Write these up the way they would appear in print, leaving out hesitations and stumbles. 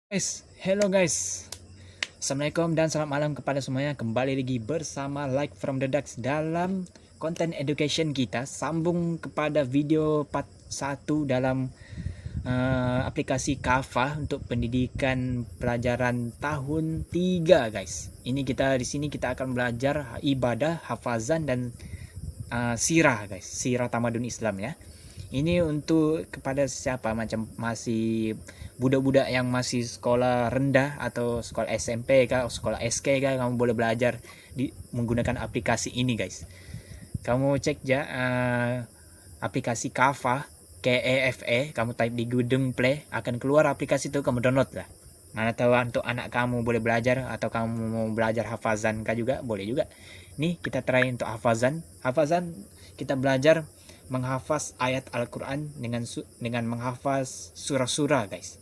Hello guys. Assalamualaikum dan selamat malam kepada semuanya. Kembali lagi bersama Like from the Ducks dalam konten education kita. Sambung kepada video part 1 dalam aplikasi Kafah untuk pendidikan pelajaran tahun 3 guys. Ini di sini kita akan belajar ibadah, hafazan dan sirah guys. Sirah tamadun Islam ya. Ini untuk kepada siapa macam masih budak-budak yang masih sekolah rendah atau sekolah SMP kah, sekolah SK kah, kamu boleh belajar menggunakan aplikasi ini guys. Kamu cek ya aplikasi Kafah, KEFE, kamu type di Google Play, akan keluar aplikasi itu, kamu download lah. Mana tahu untuk anak kamu boleh belajar atau kamu mau belajar hafazan kah juga boleh juga. Nih kita try untuk hafazan. Hafazan kita belajar menghafaz ayat Al-Quran dengan menghafaz surah-surah guys,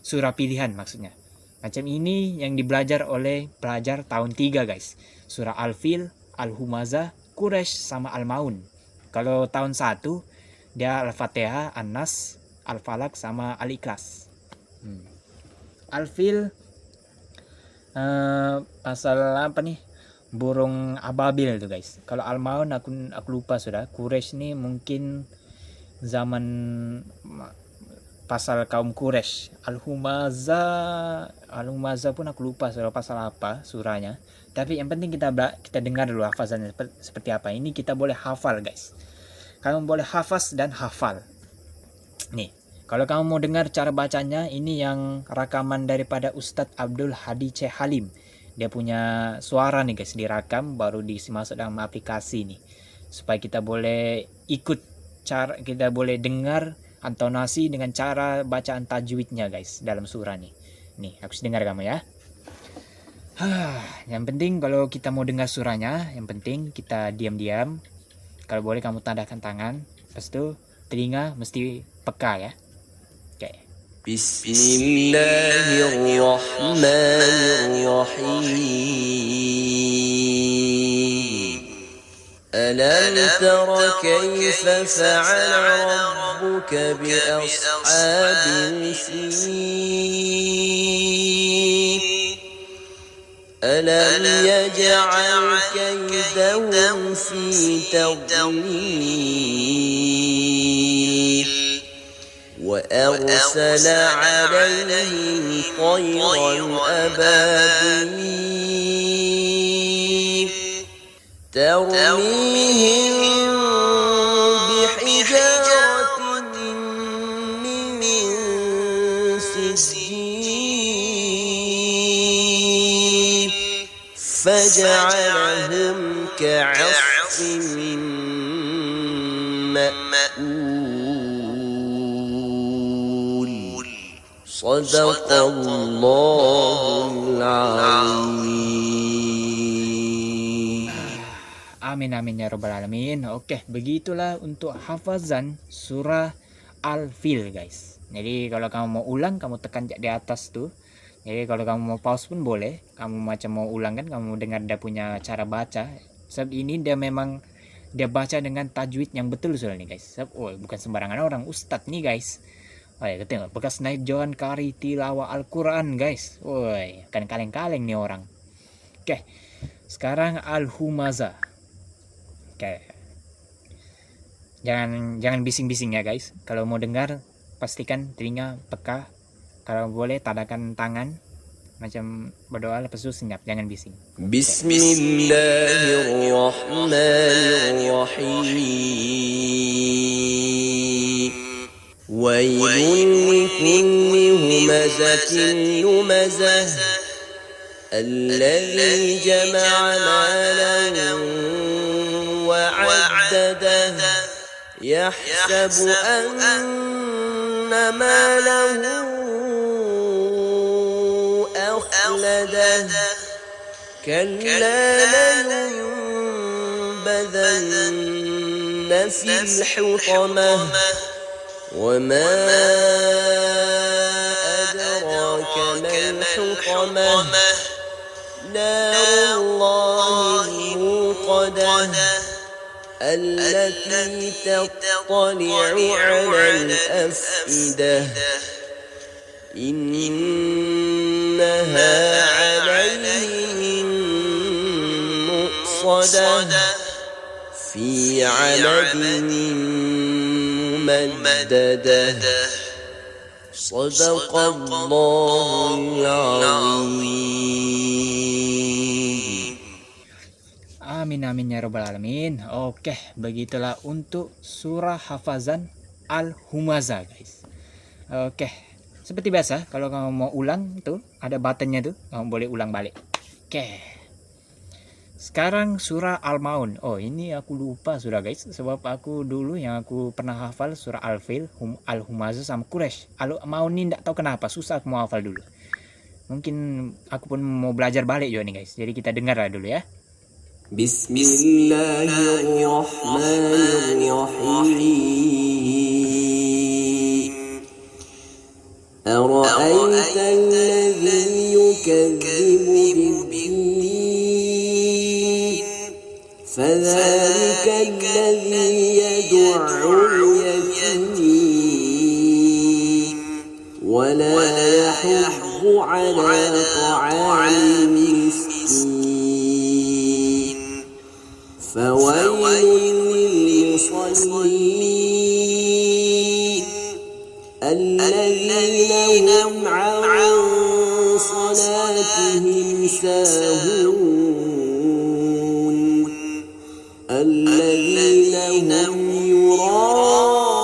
surah pilihan maksudnya. Macam ini yang dibelajar oleh pelajar tahun 3 guys, surah Al-Fil, Al-Humazah, Quraisy sama Al-Maun. Kalau tahun 1 dia Al-Fatihah, An-Nas, Al-Falaq sama Al-Ikhlas. Al-Fil pasal apa nih, burung ababil tuh guys. Kalau Al-Maun aku lupa sudah. Quraisy nih mungkin zaman pasal kaum Quraisy. Al-Humazah pun aku lupa sudah pasal apa surahnya. Tapi yang penting kita dengar dulu hafazannya seperti apa. Ini kita boleh hafal guys. Kamu boleh hafaz dan hafal. Nih, kalau kamu mau dengar cara bacanya, ini yang rekaman daripada Ustadz Abdul Hadi C. Halim. Dia punya suara nih guys, direkam baru dimasuk dalam aplikasi nih, supaya kita boleh ikut cara, kita boleh dengar intonasi dengan cara bacaan tajwidnya guys dalam surah nih. Nih harus dengar kamu ya. Yang penting kalau kita mau dengar surahnya, yang penting kita diam-diam. Kalau boleh kamu tandahkan tangan, lepas itu telinga mesti peka ya. Oke. Bismillahirrahmanirrahim. Alam tara kayfa fa'ala rabbuka bi ashabil fil. Alam yaj'al kaydahum fi tadlil. وأرسل عليهم طيرا أبابيل ترميهم بحجارة من سجيل فجعلهم كعصف مأكول. Sadaqallahul azim. Amin amin ya rabbal alamin. Oke, begitulah untuk hafazan surah Al-Fil guys. Jadi kalau kamu mau ulang, kamu tekan di atas tuh. Jadi kalau kamu mau pause pun boleh. Kamu macam mau ulang kan, kamu dengar dia punya cara baca. Sebab ini dia memang dia baca dengan tajwid yang betul soalnya guys. Sebab bukan sembarangan orang, ustadz nih guys. Kita tengok bekas naik Johan Kari tilawah Al-Quran guys. Kan kaleng-kaleng nih orang. Oke, sekarang Al-Humazah. Oke, jangan bising-bising ya guys. Kalau mau dengar pastikan telinga peka. Kalau boleh tadakan tangan macam berdoa, lepas itu senyap, jangan bising. Bismillahirrahmanirrahim. ويل لكل همزة لمزة الذي جمع مالا وعدده يحسب أن ماله أخلده كلا لينبذن في الحطمة وما أدراك ما الحطمة نار الله الموقدة التي تطلع على الأفئدة إنها عليهم مؤصدة في عمد ممددة صدق الله العظيم. Amin amin ya robbal alamin. Oke, begitulah untuk surah hafazan Al-Humazah guys. Oke, seperti biasa kalau kamu mau ulang tuh ada buttonnya tuh, kamu boleh ulang balik. Oke, sekarang surah Al-Maun. Oh ini aku lupa sudah guys, sebab aku dulu yang aku pernah hafal surah Al-Fil, Al-Humazah sama Quraisy. Al-Maun ini tidak tahu kenapa susah aku mau hafal dulu. Mungkin aku pun mau belajar balik juga nih guys. Jadi kita dengar lah dulu ya. بسم الله الرحمن الرحيم أرأيت الذي يكذب بالدين فذلك الذي يدع اليتيم ولا يحض على طعام المسكين فويل للمصلين الذين هم عن صلاتهم ساهون الذين هم يراءون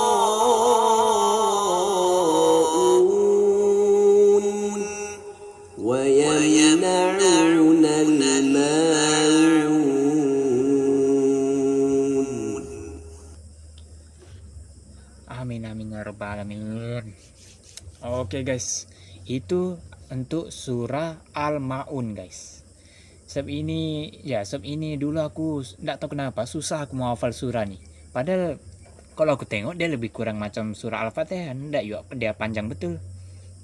ويمنعون الماعون. Amin amin ya robbal alamin. Oke guys, itu untuk surah Al-Maun guys. Sebab ini dulu aku tidak tahu kenapa susah aku mau hafal surah nih. Padahal kalau aku tengok dia lebih kurang macam surah Al-Fatihah, enggak yuk, dia panjang betul.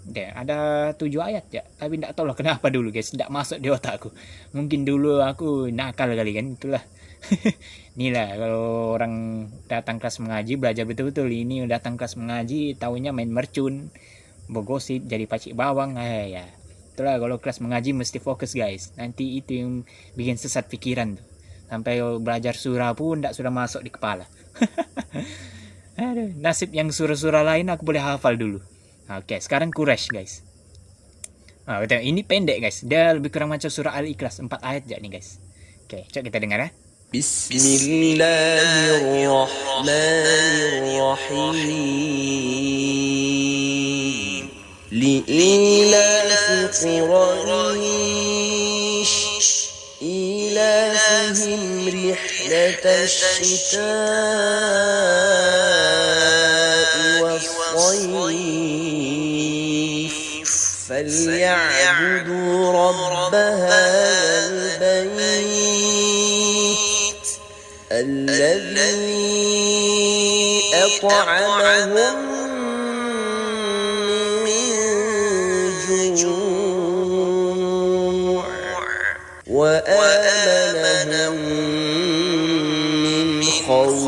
Dia ada 7 ayat ya, tapi tidak tahu lah kenapa dulu guys, tidak masuk di otakku. Mungkin dulu aku nakal kali kan, itulah. Inilah kalau orang datang kelas mengaji belajar betul-betul, ini datang kelas mengaji taunya main mercun, bergosip jadi pacik bawang. Ya itulah kalau kelas mengaji mesti fokus guys, nanti itu yang bikin sesat pikiran tuh, sampai belajar surah pun tidak sudah masuk di kepala. Aduh, nasib yang surah-surah lain aku boleh hafal dulu. Oke, sekarang Quraisy guys. Ini pendek guys, dia lebih kurang macam surah Al-Ikhlas, 4 ayat aja nih guys. Oke, coba kita dengar ya. بسم الله الرحمن الرحيم لإيلاف قريش إيلافهم رحلة الشتاء والصيف فليعبدوا رب هذا البيت الذي أطعمهم من جوع وآمنهم من خوف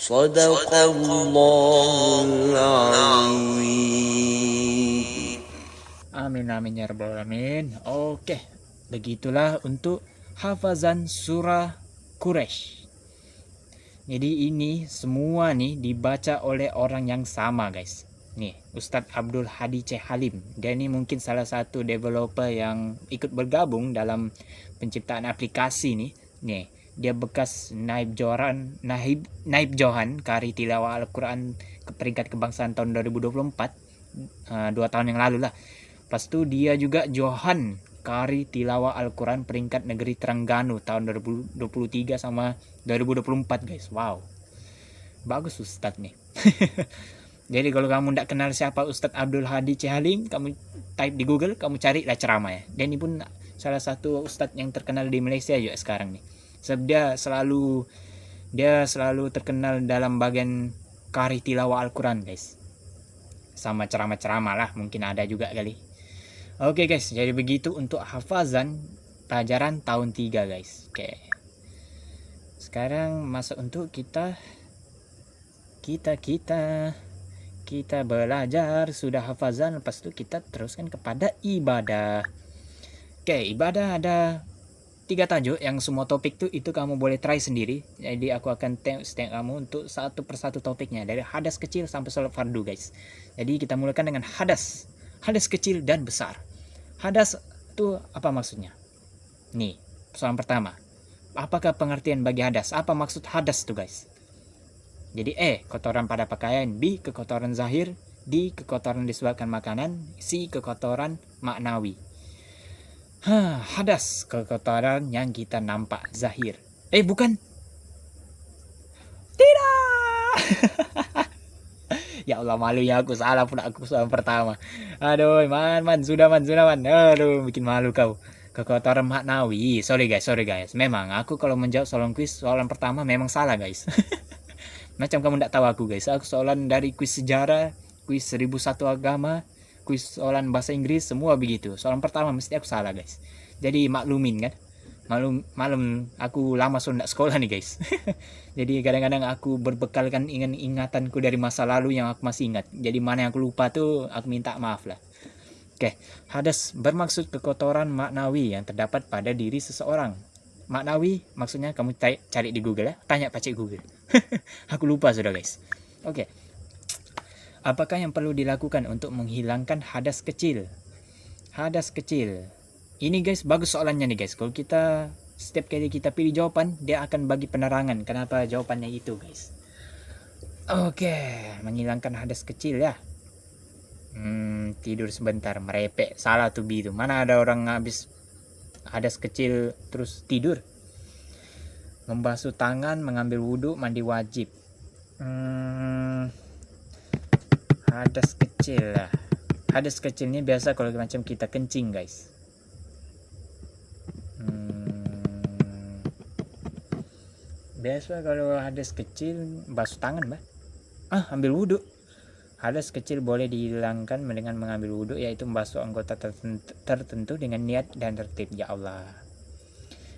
صدق الله العظيم. Amin amin ya rabbal alamin. Oke, begitulah untuk hafazan surah Quraisy. Jadi ini semua nih dibaca oleh orang yang sama guys. Nih Ustadz Abdul Hadi C. Halim. Dia ini mungkin salah satu developer yang ikut bergabung dalam penciptaan aplikasi nih. Nih dia bekas naib Johan Kari Tilawah Al-Quran ke peringkat kebangsaan tahun 2024, 2 tahun yang lalu lah. Pas itu dia juga Johan Kari Tilawah Al-Quran peringkat negeri Terengganu tahun 2023 sama 2024 guys. Wow, bagus Ustadz nih. Jadi kalau kamu tidak kenal siapa Ustadz Abdul Hadi C. Halim, kamu type di Google, kamu carilah ceramah ya. Dan ini pun salah satu Ustadz yang terkenal di Malaysia juga sekarang nih. Sebab dia selalu terkenal dalam bagian Kari Tilawah Al-Quran guys. Sama ceramah-ceramah lah, mungkin ada juga kali. Oke guys, jadi begitu untuk hafazan pelajaran tahun 3 guys. Oke. Sekarang masuk untuk kita kita belajar, sudah hafazan, lepas itu kita teruskan kepada ibadah. Oke, ibadah ada 3 tajuk yang semua topik tuh itu kamu boleh try sendiri. Jadi aku akan tag kamu untuk satu persatu topiknya dari hadas kecil sampai sholat fardu guys. Jadi kita mulakan dengan hadas kecil dan besar. Hadas itu apa maksudnya? Nih, soalan pertama. Apakah pengertian bagi hadas? Apa maksud hadas tuh guys? Jadi kotoran pada pakaian, B kekotoran zahir, D kekotoran disebabkan makanan, C kekotoran maknawi. Hadas kekotoran yang kita nampak zahir. Bukan. Tidak. Ya Allah, malu ya aku, salah pun aku soal pertama. Aduh, man, sudah man. Aduh, bikin malu kau. Kekotoran maknawi. Sorry guys. Memang aku kalau menjawab soalan pertama memang salah guys. Macam kamu tidak tahu aku guys. Aku soalan dari kuis sejarah, kuis 1001 agama, kuis soalan bahasa Inggris, semua begitu. Soalan pertama mesti aku salah guys. Jadi maklumin kan. Malum aku lama sudah sekolah nih guys. Jadi kadang-kadang aku berbekalkan ingatanku dari masa lalu yang aku masih ingat. Jadi mana yang aku lupa tuh aku minta maaf lah. Oke, hadas bermaksud kekotoran maknawi yang terdapat pada diri seseorang. Maknawi maksudnya kamu cari di Google ya. Tanya Pak Cik Google. Aku lupa sudah guys. Oke. Apakah yang perlu dilakukan untuk menghilangkan hadas kecil? Hadas kecil. Ini guys, bagus soalannya nih guys. Kalau kita setiap kali kita pilih jawaban, dia akan bagi penerangan kenapa jawabannya itu guys. Oke, menghilangkan hadas kecil ya. Tidur sebentar, merepek. Salah tuh itu. Mana ada orang habis hadas kecil terus tidur? Membasuh tangan, mengambil wudhu, mandi wajib. Hadas kecil lah. Hadas kecil ini biasa kalau macam kita kencing guys. Biasa kalau hadas kecil basuh tangan bah. Ambil wudhu. Hadas kecil boleh dihilangkan dengan mengambil wudhu, yaitu membasuh anggota tertentu dengan niat dan tertib. Ya Allah,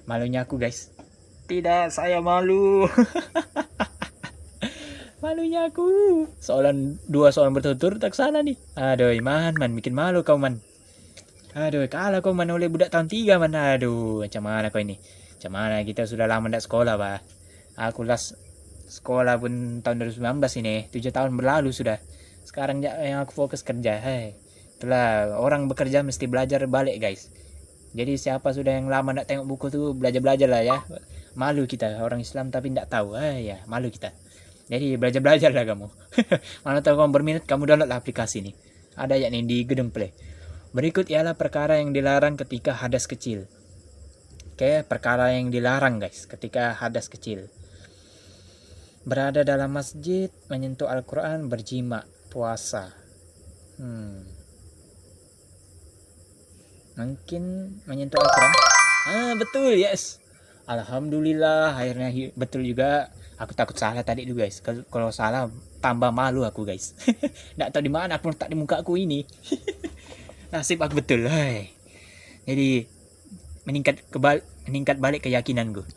malunya aku guys. Tidak, saya malu. Malunya aku. Dua soalan berturut-turut tak salah nih. Aduh, man, bikin malu kau man. Aduh, kalah kau man oleh budak tahun 3 man. Aduh, macam mana kau ini? Macam mana kita sudah lama tidak sekolah bah. Aku last sekolah pun tahun 2019 ini. 7 tahun berlalu sudah. Sekarang yang aku fokus kerja. Itulah orang bekerja mesti belajar balik guys. Jadi siapa sudah yang lama tidak tengok buku tuh belajar lah ya. Malu kita orang Islam tapi tidak tahu. Ya malu kita. Jadi belajar lah kamu. Mana tahu kamu berminat, kamu download lah aplikasi ini. Ada ya nih di Gedung Play. Berikut ialah perkara yang dilarang ketika hadas kecil. Oke, perkara yang dilarang guys ketika hadas kecil. Berada dalam masjid, menyentuh Al-Quran, berjima, puasa. Mungkin menyentuh Al-Quran. Betul, yes. Alhamdulillah, akhirnya betul juga. Aku takut salah tadi tuh guys. Kalau salah tambah malu aku guys. Nggak tahu di mana aku letak di muka aku ini. Nasib aku betul. Jadi meningkat balik keyakinanku.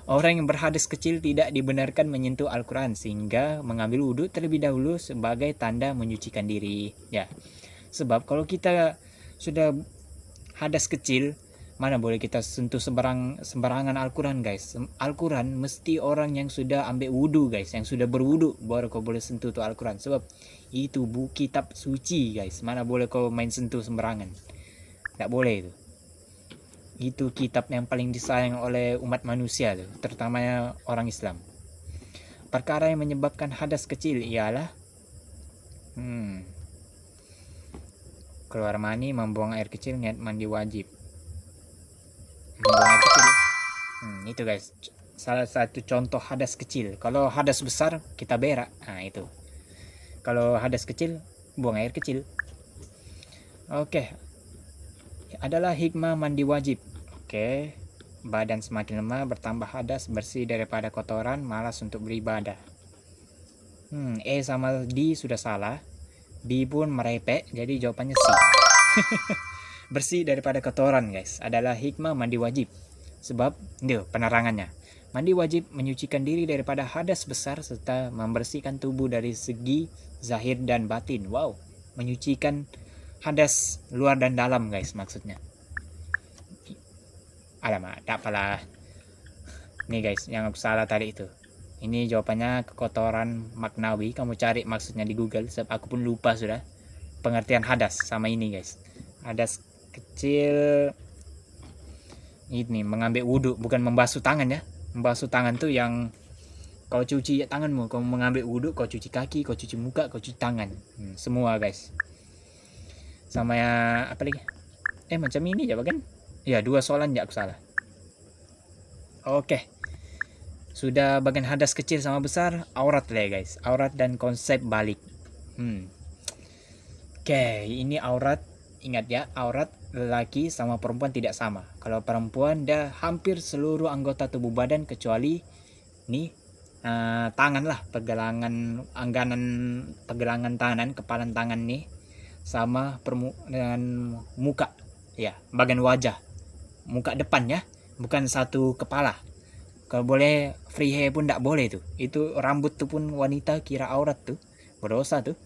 Orang yang berhadas kecil tidak dibenarkan menyentuh Al-Quran sehingga mengambil wudhu terlebih dahulu sebagai tanda menyucikan diri. Ya, sebab kalau kita sudah hadas kecil, mana boleh kita sentuh sembarangan Al-Quran guys. Al-Quran mesti orang yang sudah ambil wudhu guys, yang sudah berwudhu baru kau boleh sentuh tuh Al-Quran. Sebab itu kitab suci guys. Mana boleh kau main sentuh sembarangan. Tak boleh itu. Itu kitab yang paling disayang oleh umat manusia tuh, terutamanya orang Islam. Perkara yang menyebabkan hadas kecil ialah keluar mani, membuang air kecil, niat mandi wajib. Membuang air kecil. Itu guys, salah satu contoh hadas kecil. Kalau hadas besar kita berak. Itu. Kalau hadas kecil buang air kecil. Oke. Adalah hikmah mandi wajib. Oke. Badan semakin lemah, bertambah hadas, bersih daripada kotoran, malas untuk beribadah. Sama D sudah salah. B pun merepek, jadi jawabannya C. Bersih daripada kotoran guys, adalah hikmah mandi wajib. Sebab, penerangannya. Mandi wajib menyucikan diri daripada hadas besar serta membersihkan tubuh dari segi zahir dan batin. Wow, menyucikan hadas luar dan dalam guys maksudnya. Alamak, tak apalah. Nih guys, yang aku salah tadi itu. Ini jawabannya kekotoran maknawi. Kamu cari maksudnya di Google. Sebab aku pun lupa sudah pengertian hadas sama ini guys. Hadas kecil ini mengambil wudhu, bukan membasuh tangan ya. Membasuh tangan tuh yang kau cuci tanganmu, kau mengambil wudhu, kau cuci kaki, kau cuci muka, kau cuci tangan, semua guys. Sama ya apa lagi? Macam ini ya kan? Ya 2 soalan ya aku salah. Oke. Sudah bagian hadas kecil sama besar, aurat lah ya guys. Aurat dan konsep balik. Oke, ini aurat. Ingat ya, aurat lelaki sama perempuan tidak sama. Kalau perempuan dia hampir seluruh anggota tubuh badan kecuali nih tangan lah, pergelangan tangan, kepalan tangan nih sama dengan muka ya, bagian wajah, muka depan ya, bukan satu kepala. Kalau boleh free hair pun tidak boleh tuh. Itu rambut tuh pun wanita kira aurat tuh, berdosa tuh.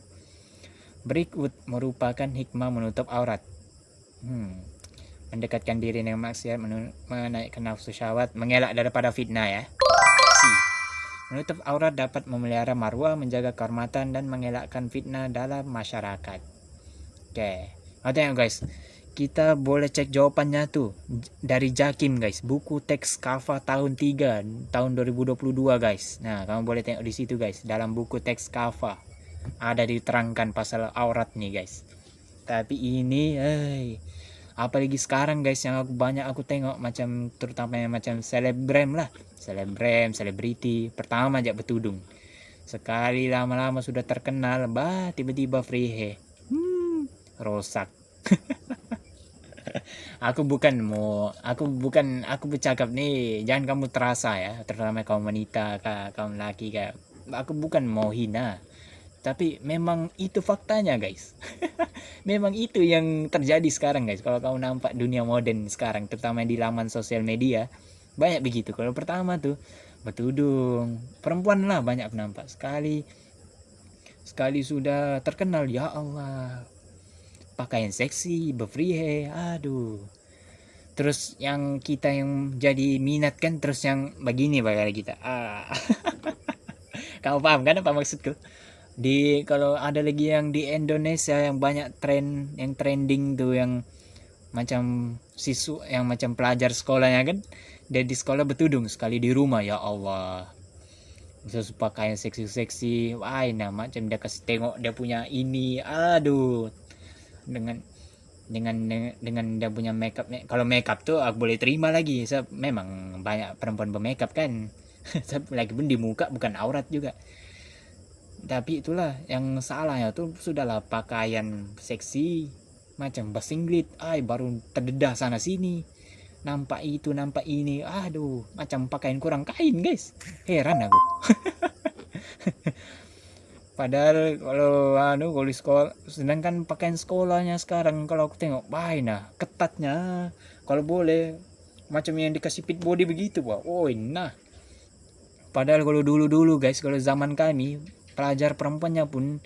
Berikut merupakan hikmah menutup aurat. Mendekatkan diri dengan maksiat, menaikkan nafsu syahwat, mengelak daripada fitnah ya. Menutup aurat dapat memelihara marwah, menjaga kehormatan dan mengelakkan fitnah dalam masyarakat. Oke. Tengok guys. Kita boleh cek jawabannya tuh dari Jakim guys. Buku teks Kafa tahun 3 tahun 2022 guys. Nah, kamu boleh tengok di situ guys. Dalam buku teks Kafa ada diterangkan pasal aurat nih guys. Tapi ini apalagi sekarang guys yang aku tengok macam terutama yang macam selebgram lah, selebriti pertama aja bertudung, sekali lama-lama sudah terkenal tiba-tiba free hair, rosak. aku bercakap nih, jangan kamu terasa ya, terutama kaum wanita kaum laki aku bukan mau hina, tapi memang itu faktanya guys. Memang itu yang terjadi sekarang guys. Kalau kamu nampak dunia modern sekarang, terutama di laman sosial media, banyak begitu. Kalau pertama tuh bertudung, perempuan lah banyak nampak. Sekali sudah terkenal, ya Allah, pakaian seksi, berfree hair, aduh. Terus yang kita yang jadi minat kan, terus yang begini bagaikan kita. Kamu paham kan apa maksudku? Kalau ada lagi yang di Indonesia yang banyak yang trending tuh, yang macam siswa yang macam pelajar sekolahnya kan, dia di sekolah bertudung, sekali di rumah ya Allah terus pakaian seksi-seksi, macam dia kasih tengok dia punya ini, aduh, dengan dia punya makeup. Kalau makeup tuh aku boleh terima lagi, memang banyak perempuan bermakeup kan. Lagi pun di muka bukan aurat juga. Tapi itulah yang salahnya tuh, sudahlah pakaian seksi macam basinglet, baru terdedah sana sini, nampak itu nampak ini, aduh, macam pakaian kurang kain guys, heran aku. Padahal kalau di sekolah, sedangkan pakaian sekolahnya sekarang kalau aku tengok ketatnya, kalau boleh macam yang dikasih fit body begitu padahal kalau dulu guys, kalau zaman kami pelajar perempuannya pun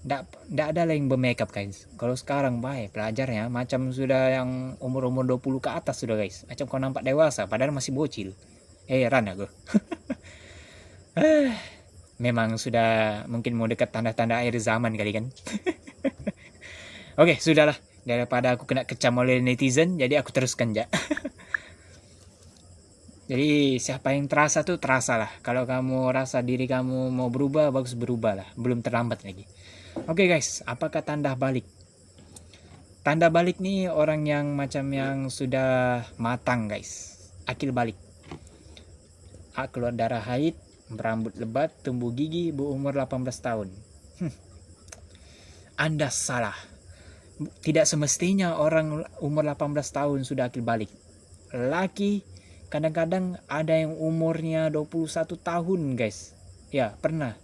tidak ada lah yang bermakeup guys. Kalau sekarang pelajarnya macam sudah yang umur 20 ke atas sudah guys, macam kau nampak dewasa padahal masih bocil. Heran aku. Memang sudah mungkin mau dekat tanda-tanda akhir zaman kali kan. Oke, sudahlah, daripada aku kena kecam oleh netizen, jadi aku teruskan aja. Jadi siapa yang terasa tuh terasa lah. Kalau kamu rasa diri kamu mau berubah, bagus berubah lah. Belum terlambat lagi. Oke guys, apakah tanda balik? Tanda balik nih orang yang macam yang sudah matang guys. Akil balik. Keluar darah haid, berambut lebat, tumbuh gigi, berumur 18 tahun. Anda salah. Tidak semestinya orang umur 18 tahun sudah akil balik. Laki kadang-kadang ada yang umurnya 21 tahun guys. Ya pernah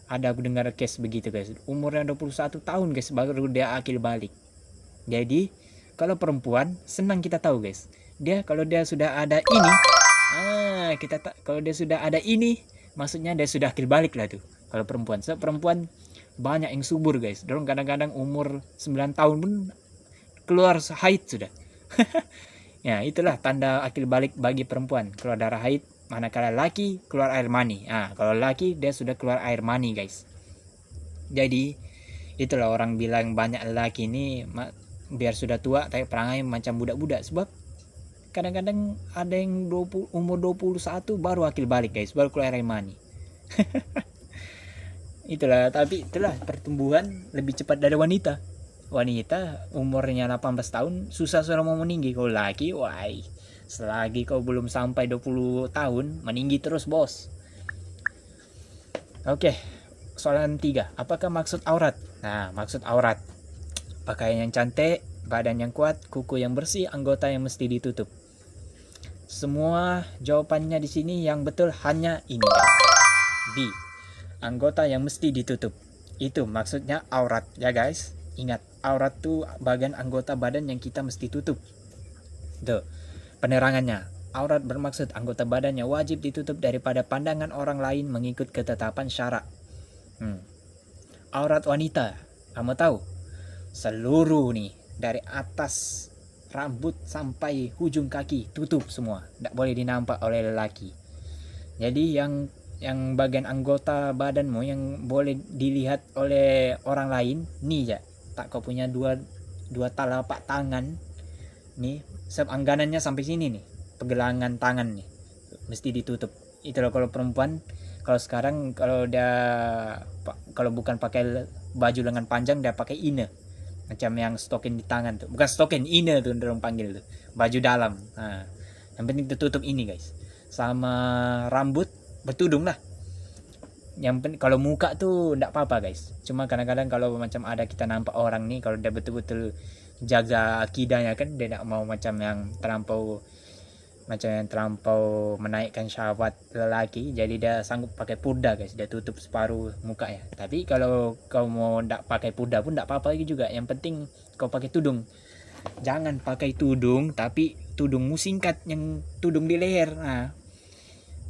ada aku dengar case begitu guys, umurnya 21 tahun guys baru dia akil balik. Jadi kalau perempuan senang kita tahu guys, kalau dia sudah ada ini, Kita tak, kalau dia sudah ada ini, maksudnya dia sudah akil balik lah tuh. Kalau perempuan, so, perempuan banyak yang subur guys. Dorong kadang-kadang umur 9 tahun pun keluar haid sudah. Ya, itulah tanda akil balik bagi perempuan, keluar darah haid. Manakala laki keluar air mani. Kalau laki dia sudah keluar air mani guys. Jadi itulah orang bilang banyak laki ini biar sudah tua tapi perangai macam budak-budak, sebab kadang-kadang ada yang umur 21 baru akil balik guys, baru keluar air mani. Itulah, tapi itulah pertumbuhan lebih cepat dari wanita. Wanita umurnya 18 tahun susah sudah mau meninggi. Kalau laki, wah, selagi kau belum sampai 20 tahun meninggi terus bos. Oke, soalan 3, apakah maksud aurat? Nah, maksud aurat, pakaian yang cantik, badan yang kuat, kuku yang bersih, anggota yang mesti ditutup. Semua jawabannya di sini yang betul hanya ini guys. B, anggota yang mesti ditutup. Itu maksudnya aurat ya guys. Ingat, aurat tuh bagian anggota badan yang kita mesti tutup. Tuh, penerangannya. Aurat bermaksud anggota badannya wajib ditutup daripada pandangan orang lain mengikut ketetapan syarak. Aurat wanita, kamu tahu? Seluruh nih, dari atas rambut sampai ujung kaki tutup semua, tidak boleh dinampak oleh lelaki. Jadi yang bagian anggota badanmu yang boleh dilihat oleh orang lain nih ya, tak kau punya dua telapak tangan nih, angganannya sampai sini nih, pergelangan tangan nih mesti ditutup. Itulah kalau perempuan. Kalau sekarang kalau bukan pakai baju lengan panjang, dia pakai ine, macam yang stokin di tangan tuh, bukan stokin, ine tuh orang panggil tuh, baju dalam. Yang penting tertutup ini guys, sama rambut bertudung lah. Yang penting kalau muka tuh enggak apa-apa guys, cuma kadang-kadang kalau macam ada kita nampak orang nih, kalau dia betul-betul jaga akidahnya kan, dia enggak mau macam yang terlampau menaikkan syahwat lelaki, jadi dia sanggup pakai purda guys, dia tutup separuh muka ya. Tapi kalau kau mau ndak pakai purda pun ndak apa-apa lagi juga, yang penting kau pakai tudung. Jangan pakai tudung tapi tudungmu singkat, yang tudung di leher.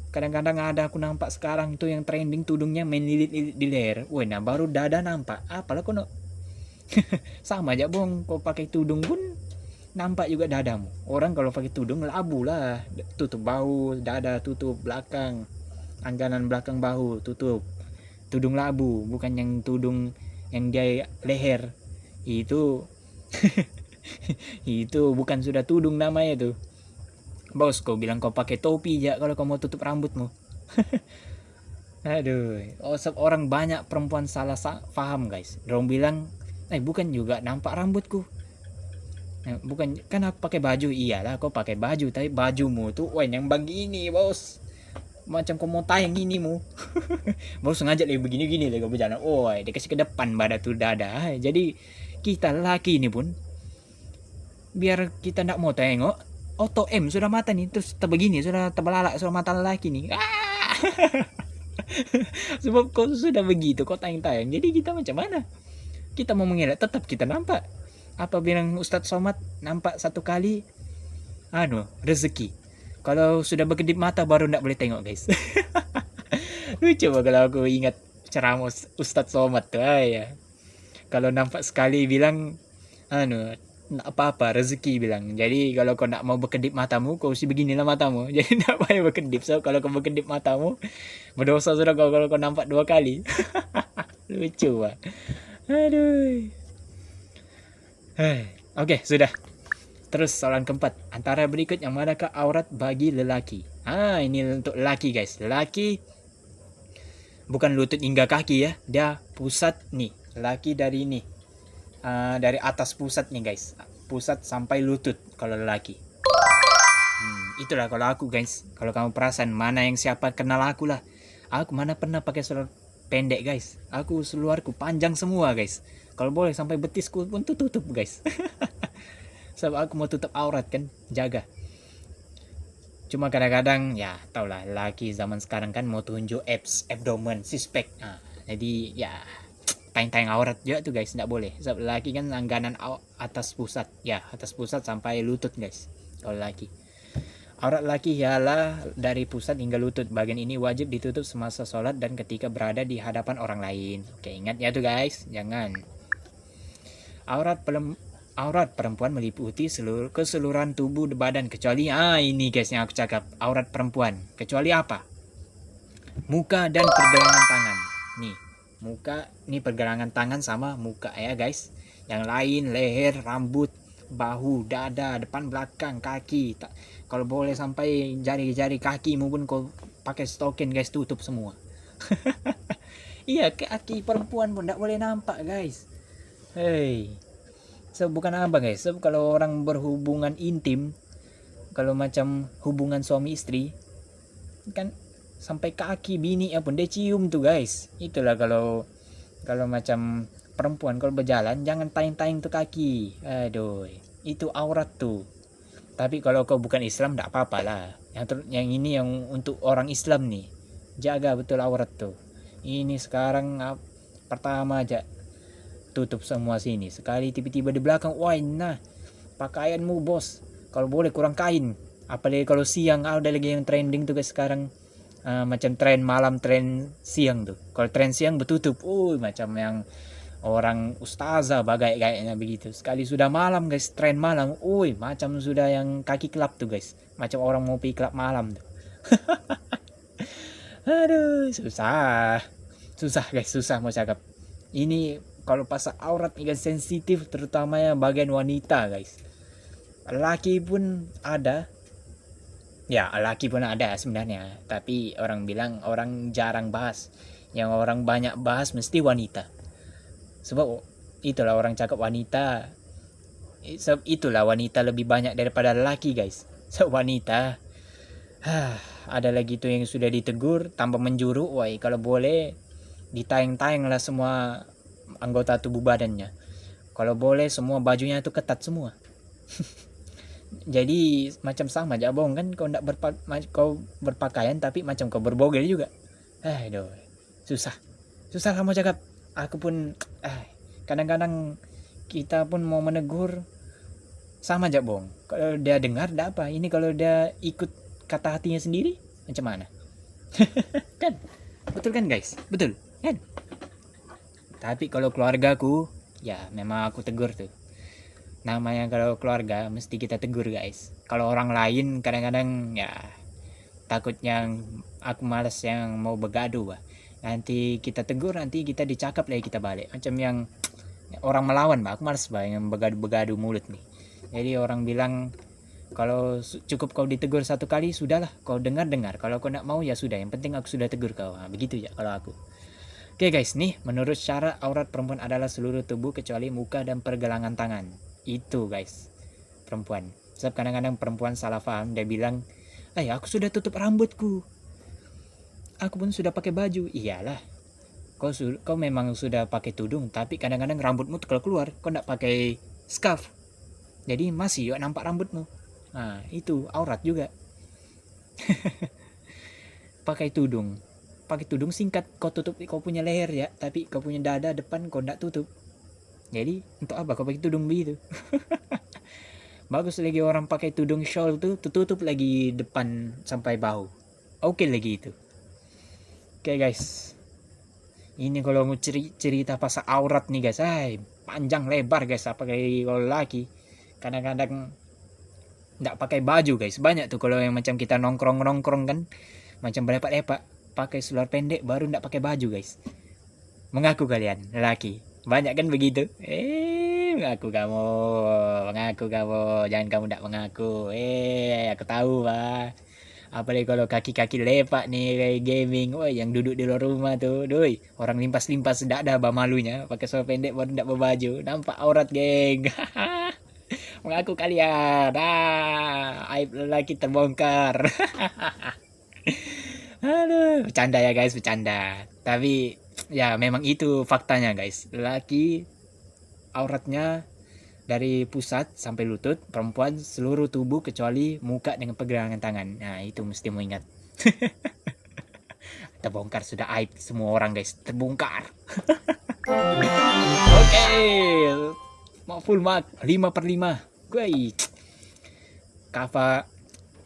Kadang-kadang ada aku nampak sekarang itu yang trending tudungnya main lilit di leher. Woi, nah baru dada nampak, apalah kau no. Sama aja bong, kau pakai tudung pun nampak juga dadamu. Orang kalau pakai tudung labu lah, tutup bahu, dada tutup, belakang, angganan belakang bahu tutup. Tudung labu, bukan yang tudung yang dia leher. Itu itu bukan sudah tudung namanya tuh. Bos, kau bilang kau pakai topi ya kalau kau mau tutup rambutmu. Aduh, orang banyak perempuan salah paham guys. Dorong bilang, bukan juga nampak rambutku. Bukan, kan aku pakai baju. Iyalah kau pakai baju, tapi bajumu tuh yang begini bos, macam kau mau tayang gini mu. Bos sengaja lagi begini-gini lagi kau berjalan. Dikasih ke depan pada tuh dada. Jadi kita laki ini pun, biar kita ndak mau tengok, auto M sudah mata nih, terus terbegini sudah terbelalak sudah mata lelaki nih. Sebab kau sudah begitu, kau tayang-tayang. Jadi kita macam mana? Kita mau mengelak tetap kita nampak. Apa bilang Ustadz Somad, nampak satu kali rezeki. Kalau sudah berkedip mata baru ndak boleh tengok guys. Lucu kalau aku ingat ceramah Ustadz Somad tuh ya. Kalau nampak sekali bilang ndak apa-apa, rezeki bilang. Jadi kalau kau ndak mau berkedip matamu, kau usah beginilah matamu. Jadi ndak payah berkedip. So kalau kau berkedip matamu, berdosa sudah kalau kau nampak 2 kali. Lucu pak. Aduh. Oke, sudah. Terus soalan keempat, antara berikut yang manakah aurat bagi lelaki? Ini untuk lelaki guys. Lelaki bukan lutut hingga kaki ya, dia pusat nih. Lelaki dari ini, dari atas pusat nih guys, pusat sampai lutut kalau lelaki. Itulah kalau aku guys. Kalau kamu perasan mana yang siapa kenal aku lah. Aku mana pernah pakai seluar pendek guys. Aku seluarku panjang semua guys. Kalau boleh sampai betisku pun tutup guys. Sebab aku mau tutup aurat kan, jaga. Cuma kadang-kadang ya taulah laki zaman sekarang kan mau tunjuk abs, abdomen, six pack. Jadi ya tayang-tayang aurat juga tuh guys, enggak boleh. Sebab laki kan langganan atas pusat. Ya, atas pusat sampai lutut guys. Kalau laki. Aurat laki ialah dari pusat hingga lutut. Bagian ini wajib ditutup semasa sholat dan ketika berada di hadapan orang lain. Oke, ingat ya tuh guys, jangan. Aurat perempuan meliputi keseluruhan tubuh badan kecuali ini guys yang aku cakap, aurat perempuan. Kecuali apa? Muka dan pergelangan tangan. Nih, muka, nih pergelangan tangan sama muka ya guys. Yang lain leher, rambut, bahu, dada, depan belakang, kaki. Kalau boleh sampai jari-jari kaki maupun kau pakai stokin guys, tutup semua. Iya, kaki perempuan pun tidak boleh nampak guys. Hey, so bukan apa guys, so kalau orang berhubungan intim, kalau macam hubungan suami istri, kan sampai kaki bini pun dia cium tuh guys. Itulah kalau macam perempuan kalau berjalan jangan tayang-tayang tuh kaki. Aduh, itu aurat tuh. Tapi kalau kau bukan Islam tidak apa-apa lah. Yang ini yang untuk orang Islam nih, jaga betul aurat tuh. Ini sekarang pertama aja tutup semua sini. Sekali tiba-tiba di belakang, wah nah pakaianmu bos, kalau boleh kurang kain. Apalagi kalau siang, ada lagi yang trending tuh guys sekarang. Macam tren malam, tren siang tuh. Kalau tren siang bertutup, macam yang orang ustazah bagai kayaknya begitu. Sekali sudah malam guys, tren malam, macam sudah yang kaki kelap tuh guys, macam orang mau pergi kelab malam tuh. Aduh, susah guys, susah mau cakap. Ini kalau pasal aurat ini sensitif, terutama yang bagian wanita guys. Laki pun ada. Ya, laki pun ada sebenarnya, tapi orang bilang orang jarang bahas. Yang orang banyak bahas mesti wanita. Sebab itulah orang cakap wanita. Sebab itulah wanita lebih banyak daripada laki guys. So wanita, ada lagi tuh yang sudah ditegur tanpa menjuru, kalau boleh ditayang-tayang lah semua anggota tubuh badannya. Kalau boleh semua bajunya itu ketat semua. Jadi macam sama aja bohong kan, kau berpakaian tapi macam kau berbogel juga. Aduh, susah kamu cakap. Aku pun kadang-kadang kita pun mau menegur sama aja bohong. Kalau dia dengar tidak apa, ini kalau dia ikut kata hatinya sendiri macam mana? Kan betul kan guys, betul kan? Tapi kalau keluargaku ya memang aku tegur tuh. Namanya kalau keluarga mesti kita tegur guys. Kalau orang lain kadang-kadang ya takutnya aku malas yang mau begaduh nanti kita tegur, nanti kita dicakap lagi kita balik macam yang orang melawan aku malas yang begaduh mulut nih. Jadi orang bilang kalau cukup kau ditegur satu kali sudahlah, kau dengar, kalau kau nak mau ya sudah, yang penting aku sudah tegur kau. Begitu ya kalau aku. Oke guys, nih menurut syarat aurat perempuan adalah seluruh tubuh kecuali muka dan pergelangan tangan. Itu guys, perempuan. Sebab kadang-kadang perempuan salah paham, dia bilang, aku sudah tutup rambutku, aku pun sudah pakai baju. Iyalah, kau memang sudah pakai tudung, tapi kadang-kadang rambutmu keluar, kau tidak pakai scarf, jadi masih nampak rambutmu. Itu aurat juga. pakai tudung singkat, kau tutup kau punya leher ya, tapi kau punya dada depan kau tidak tutup. Jadi untuk apa kau pakai tudung begitu? Bagus lagi orang pakai tudung shawl tuh tutup lagi depan sampai bahu. Oke lagi itu. Oke guys, ini kalau mau cerita pasal aurat nih guys, panjang lebar guys. Apa kayak kalau laki kadang-kadang nggak pakai baju guys, banyak tuh kalau yang macam kita nongkrong kan, macam berlepak-lepak pakai seluar pendek baru nggak pakai baju guys. Mengaku kalian laki banyak kan begitu? Mengaku kamu, jangan kamu tidak mengaku. Aku tahu apalagi kalau kaki-kaki lepak nih kayak gaming, yang duduk di luar rumah tuh, orang limpas tidak ada malunya, pakai seluar pendek baru tidak berbaju, nampak aurat geng. Mengaku kalian, aib lelaki terbongkar. Aduh, bercanda ya guys, bercanda. Tapi ya memang itu faktanya guys, lelaki auratnya dari pusat sampai lutut, perempuan seluruh tubuh kecuali muka dengan pergelangan tangan. Itu mesti mau ingat. Terbongkar sudah, aib semua orang guys, terbongkar. Oke, full mark 5/5. Gue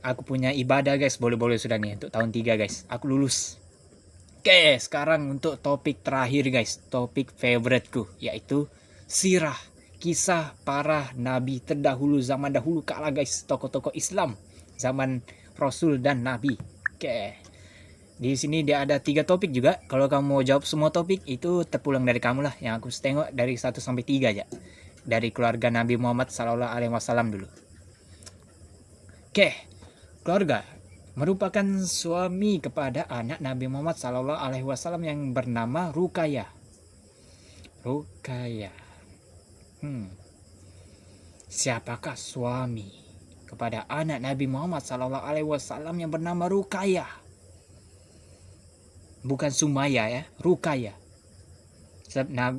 aku punya ibadah guys, boleh-boleh sudah nih untuk tahun 3 guys. Aku lulus. Oke, sekarang untuk topik terakhir guys, topik favoriteku yaitu sirah, kisah para nabi terdahulu zaman dahulu kala guys, tokoh-tokoh Islam zaman Rasul dan Nabi. Oke. Di sini dia ada 3 topik juga. Kalau kamu mau jawab semua topik itu terpulang dari kamu lah. Yang aku tengok dari 1 sampai 3 aja. Dari keluarga Nabi Muhammad sallallahu alaihi wasallam dulu. Oke. Keluarga merupakan suami kepada anak Nabi Muhammad sallallahu alaihi wasallam yang bernama Ruqayyah. Ruqayyah. Siapakah suami kepada anak Nabi Muhammad sallallahu alaihi wasallam yang bernama Ruqayyah? Bukan Sumaya ya, Ruqayyah.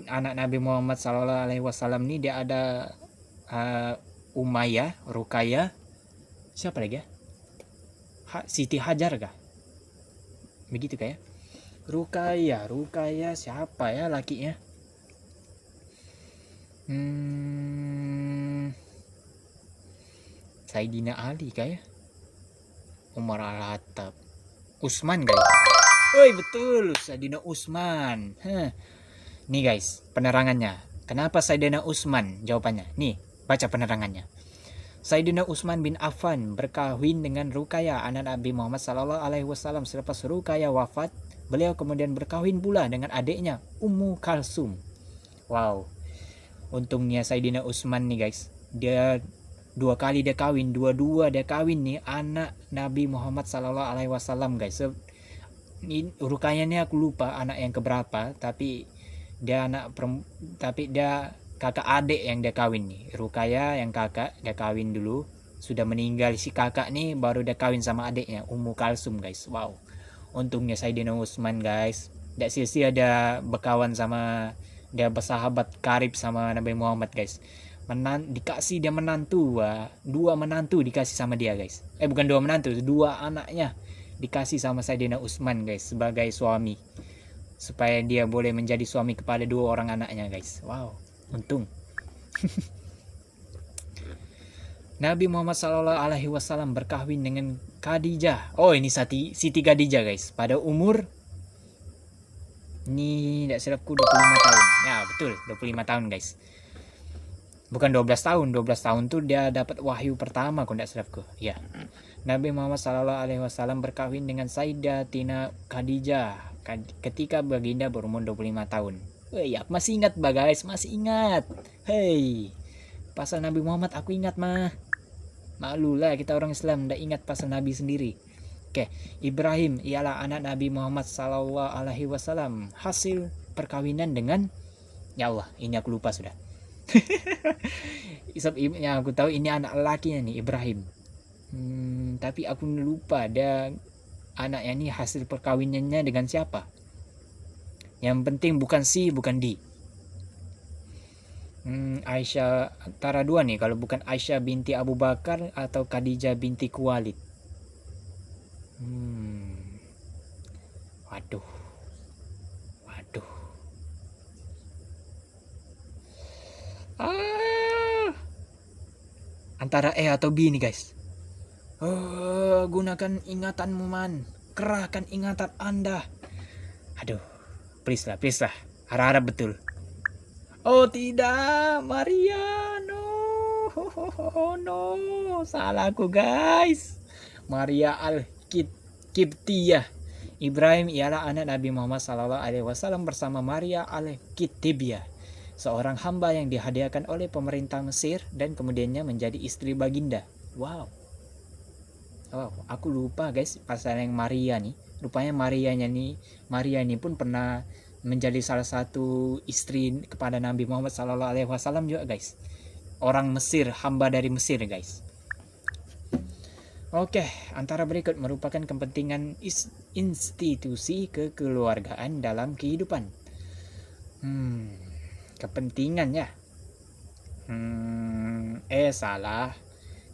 Anak Nabi Muhammad sallallahu alaihi wasallam ini dia ada Umayyah, Ruqayyah. Siapa lagi ya? Siti Hajar kah? Begitu kayak. Ruqayyah siapa ya lakinya? Sayyidina Ali kayak. Umar Al-Khattab. Utsman kali. Woi betul, Sayyidina Utsman. Nih guys, penerangannya. Kenapa Sayyidina Utsman? Jawabannya. Nih, baca penerangannya. Sayyidina Utsman bin Affan berkahwin dengan Ruqayyah anak Nabi Muhammad sallallahu alaihi wasallam. Selepas Ruqayyah wafat, beliau kemudian berkahwin pula dengan adiknya Ummu Kalsum. Wow. Untungnya Sayyidina Utsman nih guys, dia 2 kali dia kawin, dua-dua dia kawin nih anak Nabi Muhammad sallallahu alaihi wasallam guys. Ruqayyah ini aku lupa anak yang keberapa, tapi dia kakak adik yang dia kawin nih. Ruqayyah yang kakak dia kawin dulu, sudah meninggal si kakak nih, baru dia kawin sama adiknya Ummu Kalsum guys. Wow, untungnya Sayyidina Utsman guys, tidak sia-sia dia berkawan sama, dia bersahabat karib sama Nabi Muhammad guys. Dikasih dia menantu, 2 menantu dikasih sama dia guys. Bukan 2 menantu, 2 anaknya dikasih sama Sayyidina Utsman guys sebagai suami, supaya dia boleh menjadi suami kepada 2 orang anaknya guys. Wow, untung. Nabi Muhammad sallallahu alaihi wasallam berkahwin dengan Khadijah. Oh, ini Siti Khadijah guys, pada umur ini tidak silapku 25 tahun. Ya betul, 25 tahun guys. Bukan 12 tahun. 12 tahun tuh dia dapat wahyu pertama kalau tidak silapku. Ya. Nabi Muhammad sallallahu alaihi wasallam berkahwin dengan Sayyidatina Khadijah ketika baginda berumur 25 tahun. Ya, masih ingat guys, masih ingat. Hey, pasal Nabi Muhammad aku ingat mah. Malulah kita orang Islam ndak ingat pasal Nabi sendiri. Oke, Ibrahim ialah anak Nabi Muhammad sallallahu alaihi wasallam, hasil perkawinan dengan, ya Allah, ini aku lupa sudah. Yang aku tahu ini anak lakinya nih, Ibrahim. Tapi aku lupa ada anaknya nih hasil perkawinannya dengan siapa. Yang penting bukan si, bukan di. Aisyah, antara 2 nih, kalau bukan Aisyah binti Abu Bakar atau Khadijah binti Khuwailid. Waduh. Antara atau B nih guys. Gunakan ingatanmu man, kerahkan ingatan Anda. Aduh, please lah, harap betul. Oh tidak, Maria, no, salahku guys. Maria Al-Qibtiyah. Ibrahim ialah anak Nabi Muhammad sallallahu alaihi wasallam bersama Maria Al-Qibtiyah, seorang hamba yang dihadiahkan oleh pemerintah Mesir dan kemudiannya menjadi istri baginda. Wow, aku lupa guys pasal yang Maria nih. Rupanya Maria ini pun pernah menjadi salah satu istri kepada Nabi Muhammad sallallahu alaihi wasallam juga guys. Orang Mesir, hamba dari Mesir guys. Oke, antara berikut merupakan kepentingan institusi kekeluargaan dalam kehidupan. Kepentingan ya. Salah.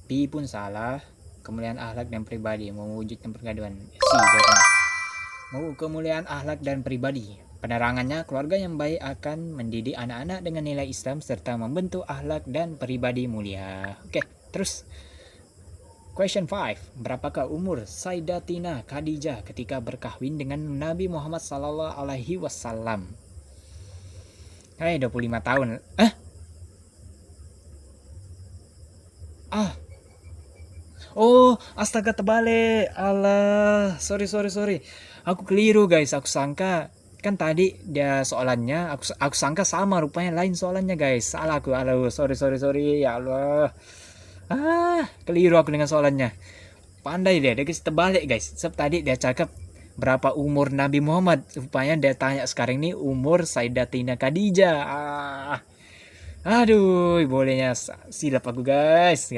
B pun salah. Kemuliaan akhlak dan pribadi mewujudkan pergaduhan. C jawabannya. Kemuliaan akhlak dan pribadi. Penerangannya, keluarga yang baik akan mendidik anak-anak dengan nilai Islam serta membentuk akhlak dan pribadi mulia. Oke, terus Question 5. Berapakah umur Sayyidatina Khadijah ketika berkahwin dengan Nabi Muhammad sallallahu alaihi wasallam? 25 tahun. Oh, astaga terbalik. Alah, sorry. Aku keliru guys. Aku sangka kan tadi dia soalannya aku sangka sama, rupanya lain soalannya guys. Salah aku. Aduh, sorry. Ya Allah. Keliru aku dengan soalannya. Pandai dia guys, terbalik guys. Sebab tadi dia cakap berapa umur Nabi Muhammad, rupanya dia tanya sekarang ini umur Sayyidatina Khadijah. Aduh, bolehnya silap aku guys.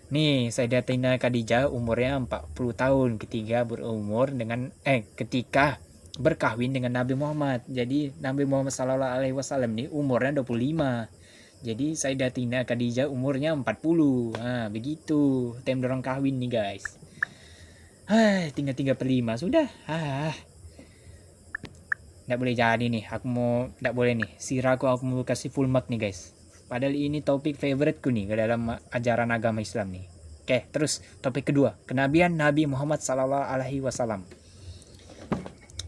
Nih, Sayyidatina Khadijah umurnya 40 tahun ketika berkahwin dengan Nabi Muhammad. Jadi Nabi Muhammad sallallahu alaihi wasallam nih umurnya 25. Jadi Sayyidatina Khadijah umurnya 40. Begitu. Time dorong kawin nih, guys. Tinggal 3/5 sudah. Nggak boleh jadi nih. Nggak boleh nih. Siraku aku mau kasih full mark nih, guys. Padahal ini topik favoritku nih dalam ajaran agama Islam nih. Oke, terus topik kedua, kenabian Nabi Muhammad sallallahu alaihi wasallam.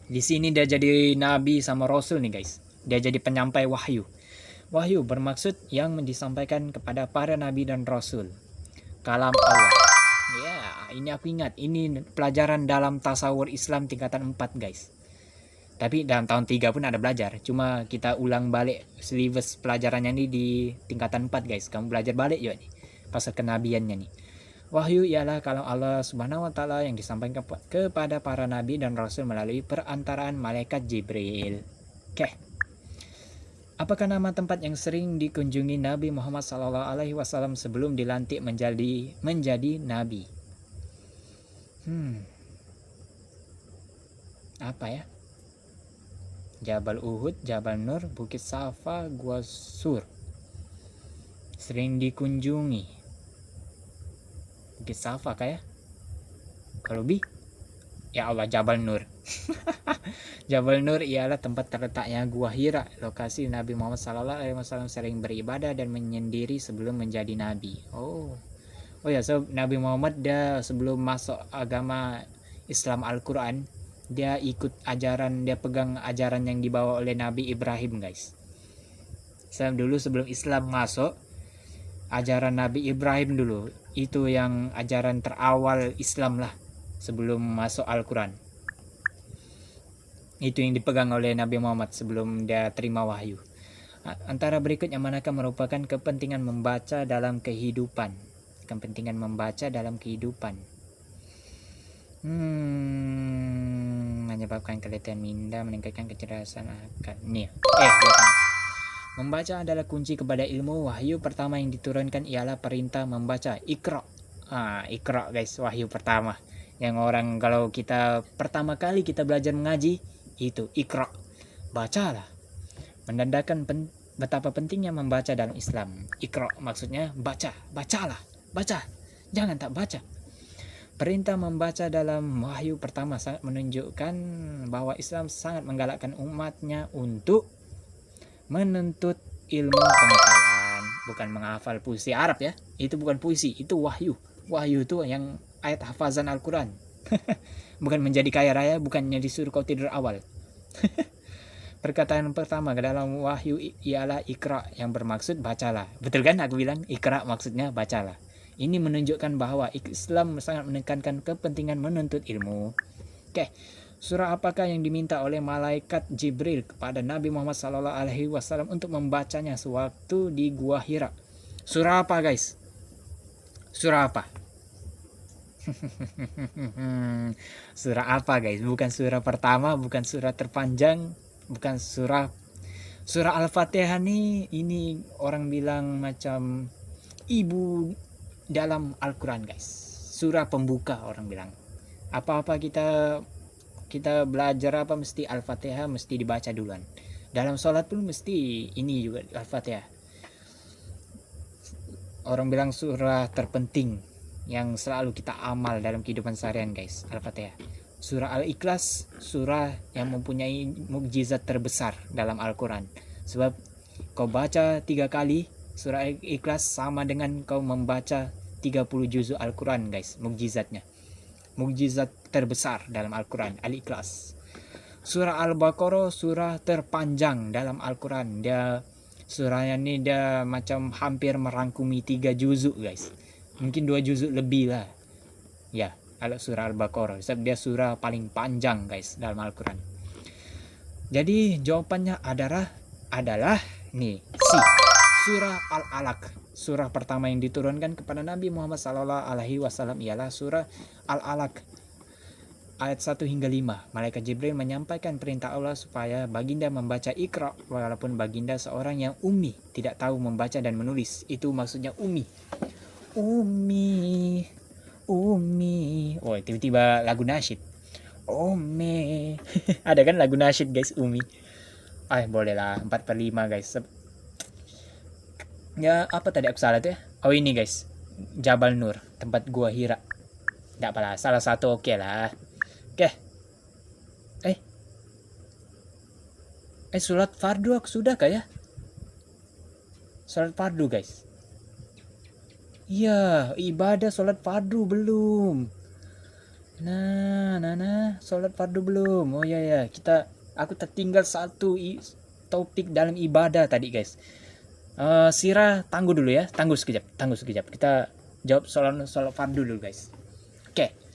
Di sini dia jadi nabi sama rasul nih, guys. Dia jadi penyampai wahyu. Wahyu bermaksud yang disampaikan kepada para nabi dan rasul. Kalam Allah. Ya, ini aku ingat. Ini pelajaran dalam tasawur Islam tingkatan 4, guys. Tapi dalam tahun 3 pun ada belajar. Cuma kita ulang balik syllabus pelajarannya ini di tingkatan 4, guys. Kamu belajar balik juga nih. Pasal kenabiannya nih. Wahyu ialah kalam Allah Subhanahu wa taala yang disampaikan kepada para nabi dan rasul melalui perantaraan malaikat Jibril. Oke. Apakah nama tempat yang sering dikunjungi Nabi Muhammad sallallahu alaihi wasallam sebelum dilantik menjadi nabi? Apa ya? Jabal Uhud, Jabal Nur, Bukit Safa, Gua Sur. Sering dikunjungi. Bukit Safa kayak? Kalau ya Allah, Jabal Nur. Jabal Nur ialah tempat terletaknya Gua Hira, lokasi Nabi Muhammad SAW sering beribadah dan menyendiri sebelum menjadi nabi. Oh ya, so Nabi Muhammad dia sebelum masuk agama Islam Al-Quran, dia pegang ajaran yang dibawa oleh Nabi Ibrahim, guys. Sebelum Islam masuk, ajaran Nabi Ibrahim dulu, itu yang ajaran terawal Islam lah, sebelum masuk Al-Quran. Itu yang dipegang oleh Nabi Muhammad sebelum dia terima wahyu. Antara berikut yang manakah merupakan kepentingan membaca dalam kehidupan? Menyebabkan keletihan minda, meningkatkan kecerdasan akal. Membaca adalah kunci kepada ilmu. Wahyu pertama yang diturunkan ialah perintah membaca. Iqra. Iqra, guys, wahyu pertama. Yang orang kalau kita pertama kali kita belajar mengaji itu Iqra. Bacalah. Menandakan betapa pentingnya membaca dalam Islam. Iqra maksudnya bacalah. Baca. Jangan tak baca. Perintah membaca dalam wahyu pertama sangat menunjukkan bahwa Islam sangat menggalakkan umatnya untuk menuntut ilmu pengetahuan, bukan menghafal puisi Arab ya. Itu bukan puisi, itu wahyu. Wahyu itu yang ayat hafazan Al-Quran. Bukan menjadi kaya raya, bukannya disuruh kau tidur awal. Perkataan pertama ke dalam wahyu ialah Iqra, yang bermaksud bacalah. Betul kan aku bilang Iqra maksudnya bacalah. Ini menunjukkan bahwa Islam sangat menekankan kepentingan menuntut ilmu. Oke, surah apakah yang diminta oleh malaikat Jibril kepada Nabi Muhammad SAW untuk membacanya sewaktu di Gua Hira? Surah apa, guys? Surah apa? Surah apa, guys? Bukan surah pertama, bukan surah terpanjang, bukan surah Al-Fatihah nih. Ini orang bilang macam ibu dalam Al-Quran, guys. Surah pembuka orang bilang. Apa-apa kita belajar apa mesti Al-Fatihah mesti dibaca duluan. Dalam sholat pun mesti ini juga Al-Fatihah. Orang bilang surah terpenting yang selalu kita amal dalam kehidupan seharian, guys, Al-Fatihah. Surah Al-Ikhlas, surah yang mempunyai mukjizat terbesar dalam Al-Quran. Sebab kau baca 3 kali surah Ikhlas sama dengan kau membaca 30 juzuk Al-Quran guys, mukjizatnya. Mukjizat terbesar dalam Al-Quran, Al-Ikhlas. Surah Al-Baqarah surah terpanjang dalam Al-Quran. Surahnya ini dia macam hampir merangkumi 3 juzuk guys. Mungkin 2 juzuk lebih lah. Ya, kalau surah Al-Baqarah. Sebab dia surah paling panjang guys dalam Al-Quran. Jadi jawabannya adalah nih, surah Al-Alaq. Surah pertama yang diturunkan kepada Nabi Muhammad SAW ialah surah Al-Alaq. Ayat 1 hingga 5. Malaikat Jibril menyampaikan perintah Allah supaya baginda membaca Iqra, walaupun baginda seorang yang ummi, tidak tahu membaca dan menulis. Itu maksudnya ummi. Ummi. Oh, tiba-tiba lagu nasyid. Ummi. Ada kan lagu nasyid guys, ummi. Boleh lah 4/5 guys. Ya, apa tadi aku salah tuh ya? Oh, ini guys. Jabal Nur, tempat gua Hira. Enggak apalah, salah satu oke lah. Oke. Sholat fardu aku sudah kah ya? Sholat fardu guys. Iya, ibadah sholat fardu belum. Nah, sholat fardu belum. Oh ya, aku tertinggal satu topik dalam ibadah tadi guys. Sirah tunggu dulu ya, tunggu sekejap. Kita jawab sholat fardu dulu guys. Oke.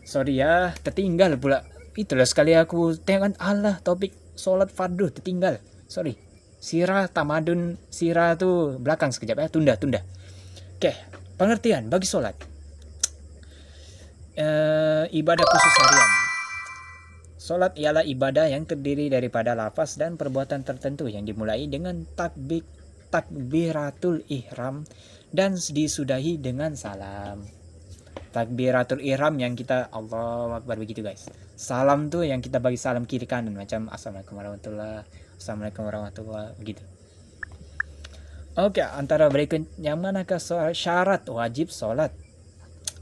Sorry ya, tertinggal pula. Itulah sekali aku tengok Allah topik sholat fardu tertinggal. Sorry. Sirah tamadun sirah tuh belakang sekejap ya, tunda. Oke, pengertian bagi sholat. Ibadah khusus harian. Sholat ialah ibadah yang terdiri daripada lafaz dan perbuatan tertentu yang dimulai dengan takbiratul ihram dan disudahi dengan salam. Takbiratul ihram yang kita Allahu Akbar begitu guys. Salam tuh yang kita bagi salam kiri kanan macam Assalamualaikum warahmatullahi begitu. Oke, antara berikut yang manakah syarat wajib sholat?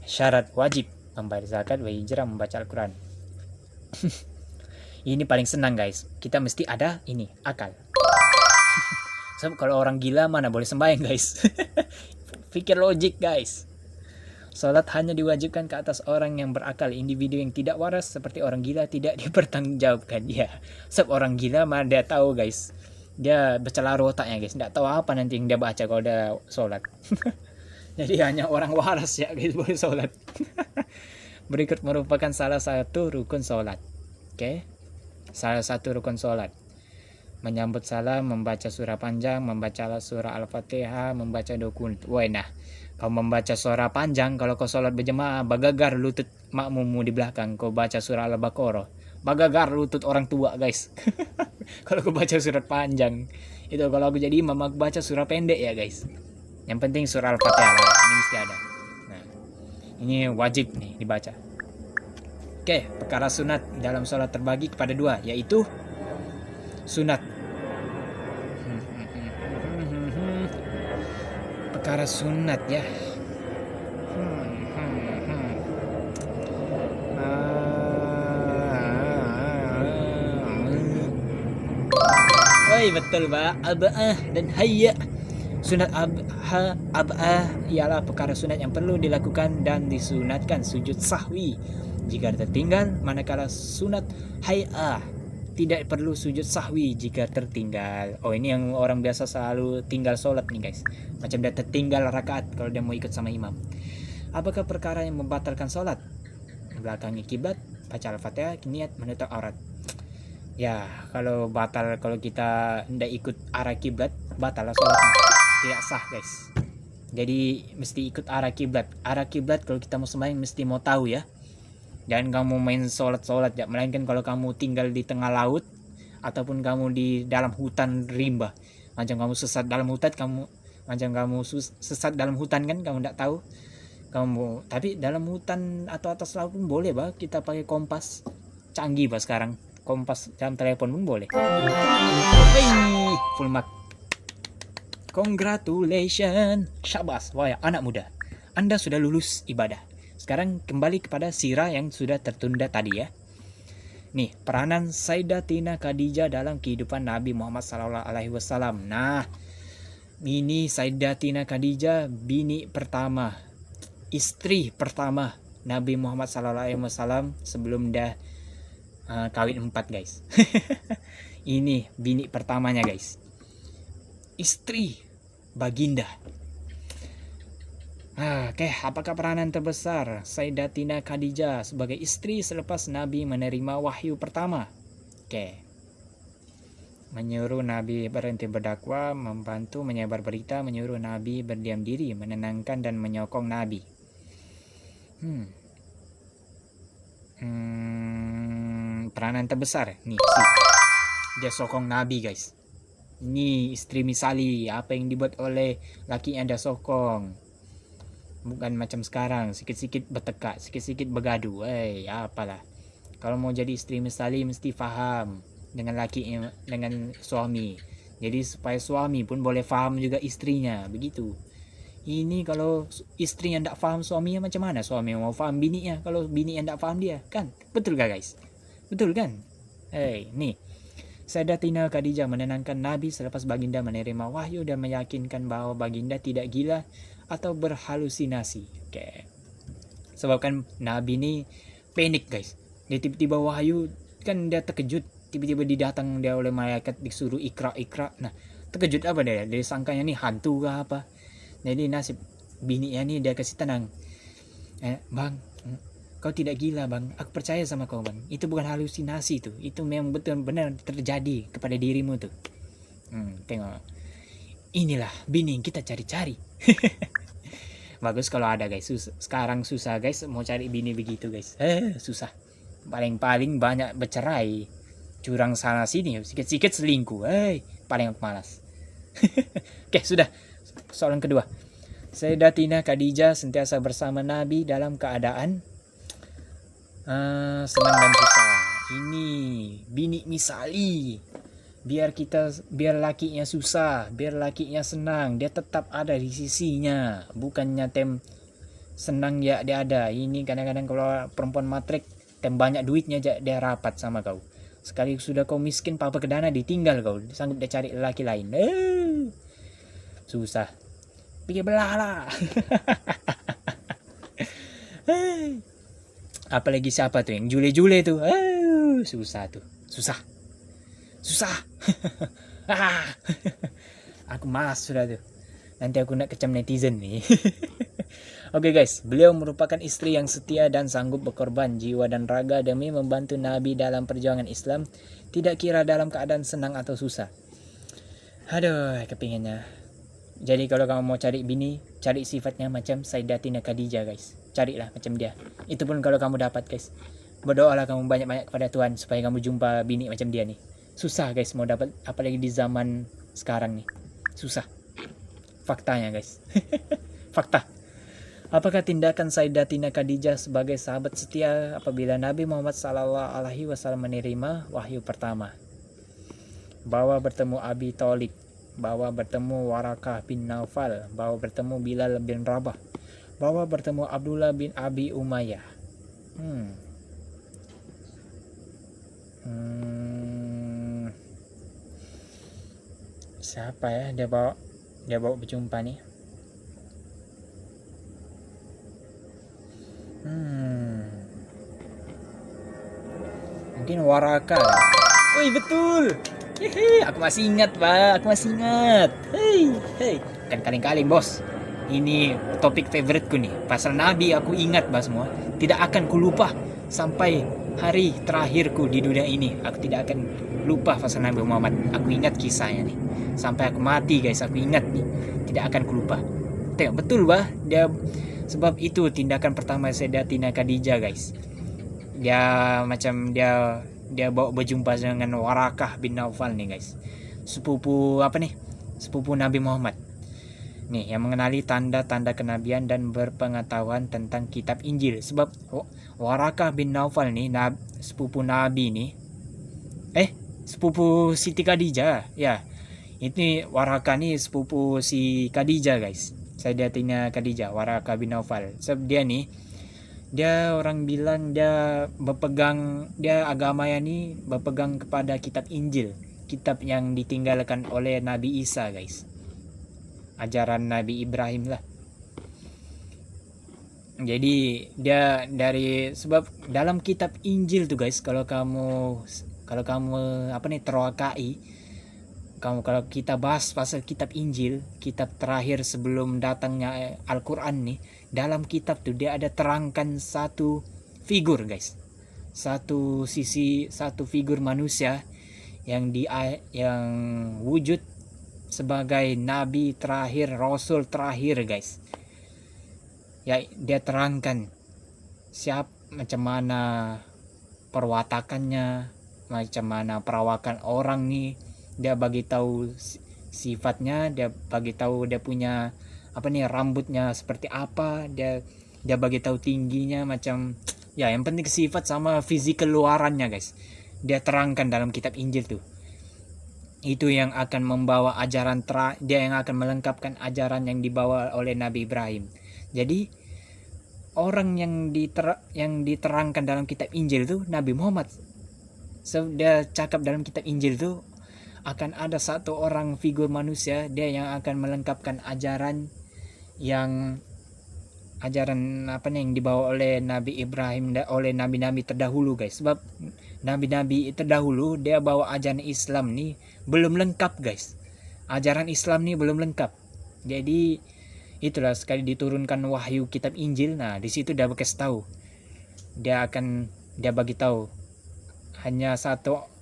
Syarat wajib membayar zakat, berhijrah, membaca Al-Quran. Ini paling senang guys. Kita mesti ada ini akal. Sebab kalau orang gila mana boleh sembahyang guys. Pikir logik guys. Salat hanya diwajibkan ke atas orang yang berakal. Individu yang tidak waras seperti orang gila tidak dipertanggungjawabkan. Ya, sebab orang gila mana dia tahu guys. Dia bercelaru otaknya guys. Tidak tahu apa nanti yang dia baca kalau dia sholat. Jadi hanya orang waras ya guys boleh sholat. Berikut merupakan salah satu rukun sholat. Oke. Salah satu rukun sholat. Menyambut salam, membaca surah panjang, membaca surah Al-Fatihah, membaca dokun. Wah, nah. Kau membaca surah panjang, kalau kau sholat berjemaah, bagagar lutut makmummu di belakang. Kau baca surah Al-Baqarah, bagagar lutut orang tua guys. Kalau kau baca surat panjang. Itu kalau aku jadi imam, aku baca surah pendek ya guys. Yang penting surah Al-Fatihah lah, ini mesti ada. Nah, ini wajib nih dibaca. Oke, perkara sunat dalam sholat terbagi kepada dua, yaitu sunat. Perkara sunat ya. Betul Pak. Ab'ah dan hayya. Sunat ab'ah ialah perkara sunat yang perlu dilakukan dan disunatkan sujud sahwi jika tertinggal, manakala sunat hayya tidak perlu sujud sahwi jika tertinggal. Oh, ini yang orang biasa selalu tinggal sholat nih guys. Macam dia tertinggal rakaat kalau dia mau ikut sama imam. Apakah perkara yang membatalkan sholat? Belakangi kiblat, baca Al-Fatihah, niat, menutup aurat. Ya, kalau batal, kalau kita tidak ikut arah kiblat, batal sholatnya. Tidak sah guys. Jadi mesti ikut arah kiblat. Arah kiblat kalau kita mau sembahyang mesti mau tahu ya. Jangan kamu main sholat ya, melainkan kalau kamu tinggal di tengah laut ataupun kamu di dalam hutan rimba. Macam kamu sesat dalam hutan, sesat dalam hutan kan, kamu tidak tahu. Tapi dalam hutan atau atas laut pun boleh bah, kita pakai kompas. Canggih bah sekarang. Kompas dalam telepon pun boleh. Full mark. Congratulations. Syabas, wah ya, anak muda. Anda sudah lulus ibadah. Sekarang kembali kepada sirah yang sudah tertunda tadi ya. Nih, peranan Sayyidatina Khadijah dalam kehidupan Nabi Muhammad SAW. Nah, ini Sayyidatina Khadijah bini pertama istri pertama Nabi Muhammad SAW sebelum dah kawin 4 guys. Ini bini pertamanya guys, istri baginda. Oke, apakah peranan terbesar Sayyidatina Khadijah sebagai istri selepas Nabi menerima wahyu pertama? Oke, menyuruh Nabi berhenti berdakwah, membantu menyebar berita, menyuruh Nabi berdiam diri, menenangkan dan menyokong Nabi. Peranan terbesar nih sih, dia sokong Nabi guys. Ini istri misali, apa yang dibuat oleh lakinya dia sokong. Bukan macam sekarang, sikit-sikit bertekak, sikit-sikit bergaduh. Apalah. Kalau mau jadi istri misali mesti faham dengan laki, dengan suami. Jadi supaya suami pun boleh faham juga istrinya, begitu. Ini kalau istri yang tak faham suaminya, macam mana suami mau faham bininya kalau bini yang tak faham dia, kan? Betul gak guys? Betul kan? Nih. Sayyidatina Khadijah menenangkan Nabi selepas baginda menerima wahyu dan meyakinkan bahwa baginda tidak gila atau berhalusinasi. Oke. Sebab kan Nabi ini panik guys. Dia tiba-tiba wahyu, kan dia terkejut. Tiba-tiba didatang dia oleh malaikat disuruh ikra. Nah, terkejut apa dia? Dia sangkanya nih hantu kah apa. Jadi nasib bininya nih dia kasih tenang. Bang, kau tidak gila bang, aku percaya sama kau bang. Itu bukan halusinasi tuh, itu memang benar-benar terjadi kepada dirimu tuh. Tengok, inilah bini yang kita cari-cari. Bagus kalau ada guys. Sekarang susah guys mau cari bini begitu guys. Susah. Paling-paling banyak bercerai, curang sana sini, sikit-sikit selingkuh. Paling aku malas. Oke, sudah. Soalan kedua. Sayyidatina Khadijah sentiasa bersama Nabi dalam keadaan senang dan susah. Ini bini misali. Biar lakinya susah, biar lakinya senang, dia tetap ada di sisinya. Bukannya senang ya dia ada. Ini kadang-kadang kalau perempuan matrik, banyak duitnya dia rapat sama kau. Sekali sudah kau miskin, papa kedana ditinggal kau, sanggup dia cari laki lain. Susah. Pikir belah lah. Apalagi siapa tuh yang jule-jule tuh. Susah tuh. Susah. Aku malas sudah tuh. Nanti aku nak kecam netizen nih. Oke guys, beliau merupakan istri yang setia dan sanggup berkorban jiwa dan raga demi membantu Nabi dalam perjuangan Islam, tidak kira dalam keadaan senang atau susah. Aduh, kepinginnya. Jadi kalau kamu mau cari bini, cari sifatnya macam Sayyidatina Khadijah guys. Carilah macam dia. Itu pun kalau kamu dapat guys. Berdoalah kamu banyak-banyak kepada Tuhan supaya kamu jumpa bini macam dia nih. Susah guys mau dapat, apalagi di zaman sekarang nih. Susah. Faktanya guys. Fakta. Apakah tindakan Sayyidatina Khadijah sebagai sahabat setia apabila Nabi Muhammad SAW menerima wahyu pertama? Bahwa bertemu Abi Thalib, bahwa bertemu Warakah bin Naufal, bahwa bertemu Bilal bin Rabah, bahwa bertemu Abdullah bin Abi Umayyah. Siapa ya dia bawa berjumpa nih? Mungkin Warakah. Wih, betul. Aku masih ingat, Pak. Aku masih ingat. Kan kaling-kaling, bos. Ini topik favoriteku nih. Pasal Nabi aku ingat, Pak, semua. Tidak akan kulupa sampai hari terakhirku di dunia ini. Aku tidak akan lupa pasal Nabi Muhammad. Aku ingat kisahnya nih. Sampai aku mati, guys. Aku ingat nih. Tidak akan kulupa. Tengok, betul, Pak. Sebab itu tindakan pertama Sayyidatina Khadijah, guys. Dia bawa berjumpa dengan Warakah bin Naufal nih guys, sepupu Nabi Muhammad nih, yang mengenali tanda-tanda kenabian dan berpengetahuan tentang kitab Injil. Sebab Warakah bin Naufal nih sepupu Nabi nih, sepupu Siti Khadijah ya. Ini Warakah nih sepupu si Khadijah guys, Sayyidatina Khadijah, Warakah bin Naufal. Sebab dia orang bilang dia agamanya nih berpegang kepada kitab Injil, kitab yang ditinggalkan oleh Nabi Isa guys, ajaran Nabi Ibrahim lah. Jadi dia dari sebab dalam kitab Injil tuh guys, kalau kamu apa nih terokai, kalau kita bahas pasal kitab Injil, kitab terakhir sebelum datangnya Al-Qur'an nih, dalam kitab tuh dia ada terangkan satu figur guys. Satu sisi, satu figur manusia yang wujud sebagai nabi terakhir, rasul terakhir guys. Ya, dia terangkan macam mana perwatakannya, macam mana perawakan orang nih. Dia bagi tahu sifatnya, dia bagi tahu dia punya apa nih, rambutnya seperti apa, dia bagi tahu tingginya, macam ya yang penting sifat sama fisik keluarannya guys. Dia terangkan dalam kitab Injil tuh. Itu yang akan membawa dia yang akan melengkapkan ajaran yang dibawa oleh Nabi Ibrahim. Jadi orang yang diterangkan dalam kitab Injil itu Nabi Muhammad. Dia cakap dalam kitab Injil itu akan ada satu orang figur manusia, dia yang akan melengkapkan ajaran apa nih yang dibawa oleh Nabi Ibrahim, oleh nabi-nabi terdahulu guys. Sebab nabi-nabi terdahulu dia bawa ajaran Islam nih belum lengkap guys. Ajaran Islam nih belum lengkap. Jadi itulah sekali diturunkan wahyu kitab Injil, nah di situ dia bekas tahu. Dia bagi tahu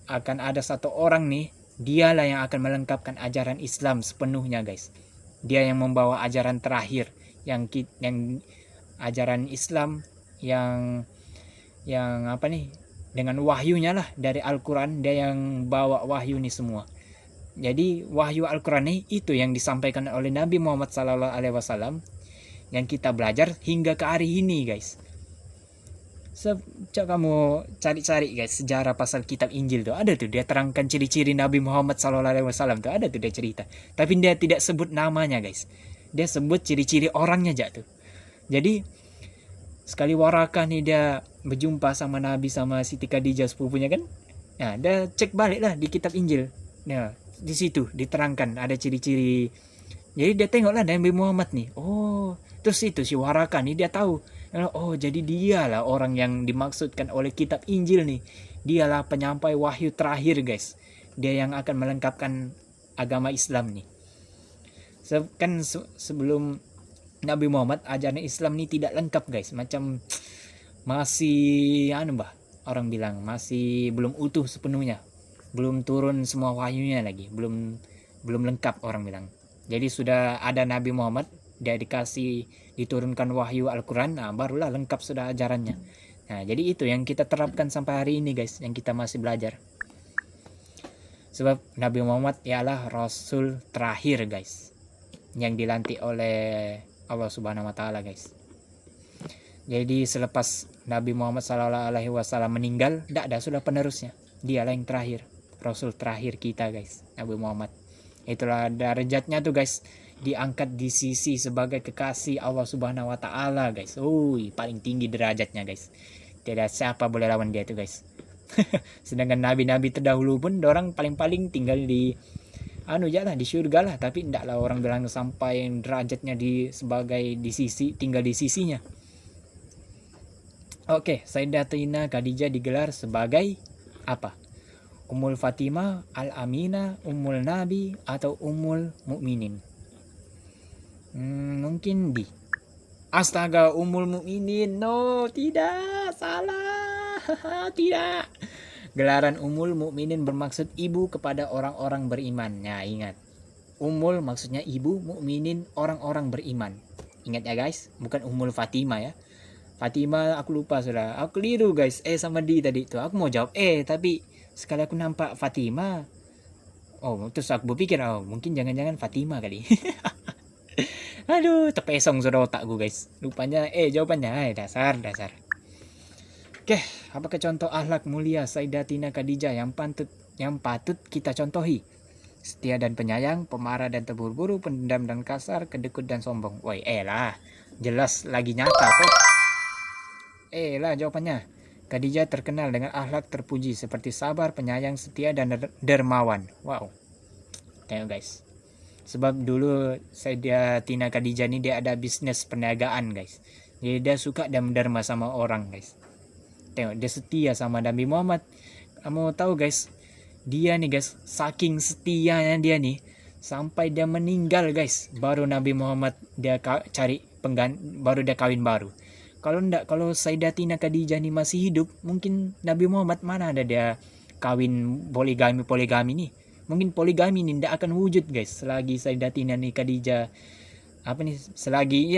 akan ada satu orang nih, dialah yang akan melengkapkan ajaran Islam sepenuhnya guys. Dia yang membawa ajaran terakhir yang ajaran Islam yang apa nih, dengan wahyunya lah dari Al-Quran. Dia yang bawa wahyu nih semua. Jadi wahyu Al-Quran ini itu yang disampaikan oleh Nabi Muhammad SAW yang kita belajar hingga ke hari ini guys. Coba kamu cari-cari guys sejarah pasal kitab Injil tuh, ada tuh dia terangkan ciri-ciri Nabi Muhammad SAW tuh, ada tuh dia cerita. Tapi dia tidak sebut namanya guys, dia sebut ciri-ciri orangnya aja tuh. Jadi sekali Warakah nih dia berjumpa sama Nabi sama Siti Khadijah sepupunya kan. Nah dia cek balik lah di kitab Injil. Nah di situ diterangkan ada ciri-ciri. Jadi dia tengoklah Nabi Muhammad nih. Oh, terus itu si Warakah nih dia tahu. Oh, jadi dialah orang yang dimaksudkan oleh kitab Injil nih. Dialah penyampai wahyu terakhir guys. Dia yang akan melengkapkan agama Islam nih. Kan sebelum Nabi Muhammad ajaran Islam nih tidak lengkap guys. Macam masih orang bilang masih belum utuh sepenuhnya. Belum turun semua wahyunya lagi, belum lengkap orang bilang. Jadi sudah ada Nabi Muhammad, dia diturunkan wahyu Al-Quran, nah barulah lengkap sudah ajarannya. Nah jadi itu yang kita terapkan sampai hari ini guys, yang kita masih belajar. Sebab Nabi Muhammad ialah Rasul terakhir guys, yang dilantik oleh Allah Subhanahu Wa Taala guys. Jadi selepas Nabi Muhammad SAW meninggal, tidak ada sudah penerusnya. Dialah yang terakhir, Rasul terakhir kita guys, Nabi Muhammad. Itulah derajatnya tuh guys, diangkat di sisi sebagai kekasih Allah Subhanahu Wa Taala guys. Paling tinggi derajatnya guys. Tidak siapa boleh lawan dia tuh guys. Sedangkan nabi-nabi terdahulu pun orang paling-paling tinggal di di surga lah, tapi tidaklah orang bilang sampai derajatnya tinggal di sisinya. Oke, Sayyidatina Khadijah digelar sebagai apa? Ummul Fatimah, Al-Aminah, Ummul Nabi, atau Ummul Mukminin? Mungkin di Astaga, Ummul Mukminin. No, tidak, salah. Tidak. Gelaran Ummul Mukminin bermaksud ibu kepada orang-orang beriman. Nah, ingat. Ummul maksudnya ibu, Mukminin orang-orang beriman. Ingat ya guys, bukan Ummul Fatimah ya. Fatimah aku lupa sudah. Aku keliru guys. Sama di tadi tuh. Aku mau jawab tapi sekali aku nampak Fatimah, terus aku berpikir mungkin jangan-jangan Fatimah kali. Aduh, terpesong sudah otakku guys. Lupanya jawabannya dasar. Oke, apakah contoh akhlak mulia Sayyidatina Khadijah yang patut kita contohi? Setia dan penyayang, pemarah dan terburu-buru, pendendam dan kasar, kedekut dan sombong. Jelas lagi nyata kok. Jawabannya. Khadijah terkenal dengan akhlak terpuji seperti sabar, penyayang, setia, dan dermawan. Wow. Tengok guys. Sebab dulu Sayyidatina Khadijah ini dia ada bisnis perniagaan guys. Jadi dia suka dan menderma sama orang guys. Tengok, dia setia sama Nabi Muhammad. Kamu tahu guys, dia nih guys, saking setianya dia nih, sampai dia meninggal guys, baru Nabi Muhammad dia cari baru dia kawin baru. Kalau Sayyidatina Khadijah nih masih hidup, mungkin Nabi Muhammad mana ada dia kawin poligami nih. Mungkin poligami nih tidak akan wujud guys selagi Sayyidatina nih Khadijah selagi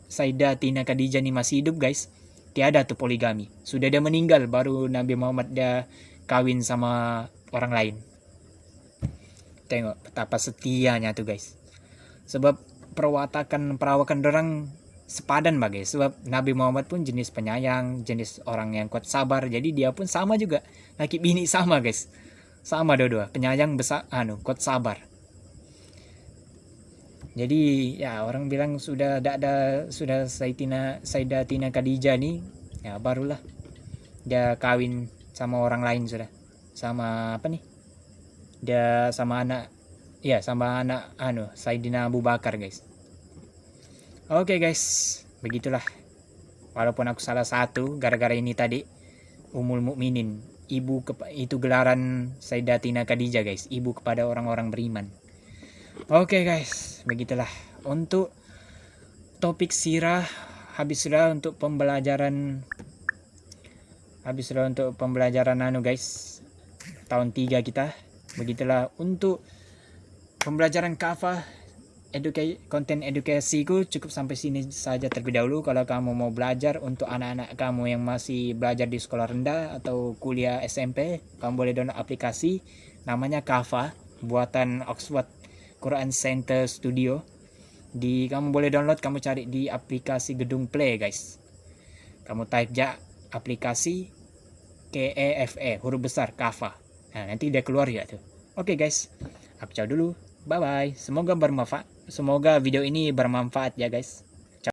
Sayyidatina Khadijah nih masih hidup guys, tiada tuh poligami. Sudah dia meninggal baru Nabi Muhammad dia kawin sama orang lain. Tengok betapa setianya tuh guys. Sebab perawakan orang sepadan bagai. Sebab Nabi Muhammad pun jenis penyayang, jenis orang yang kuat sabar. Jadi dia pun sama juga. Laki bini sama guys. Sama dua-dua, penyayang besar, kuat sabar. Jadi ya orang bilang sudah Sayyidatina Khadijah nih, ya barulah dia kawin sama orang lain sudah. Sama apa nih? Dia sama anak Sayyidina Abu Bakar guys. Oke guys, begitulah. Walaupun aku salah satu gara-gara ini tadi, Ummul Mukminin, itu gelaran Sayyidatina Khadijah guys, ibu kepada orang-orang beriman. Oke guys, begitulah untuk topik sirah. Habis sudah untuk pembelajaran guys, tahun 3 kita. Begitulah untuk pembelajaran kafah. Konten edukasiku cukup sampai sini saja terlebih dahulu. Kalau kamu mau belajar, untuk anak-anak kamu yang masih belajar di sekolah rendah atau kuliah SMP, kamu boleh download aplikasi namanya Kafah, buatan Oxford Quran Center Studio. Kamu boleh download, kamu cari di aplikasi Gedung Play guys. Kamu type aja aplikasi KEFE huruf besar Kafah. Nah, nanti dia keluar ya tuh. Oke guys, aku ciao dulu. Bye bye. Semoga video ini bermanfaat ya guys.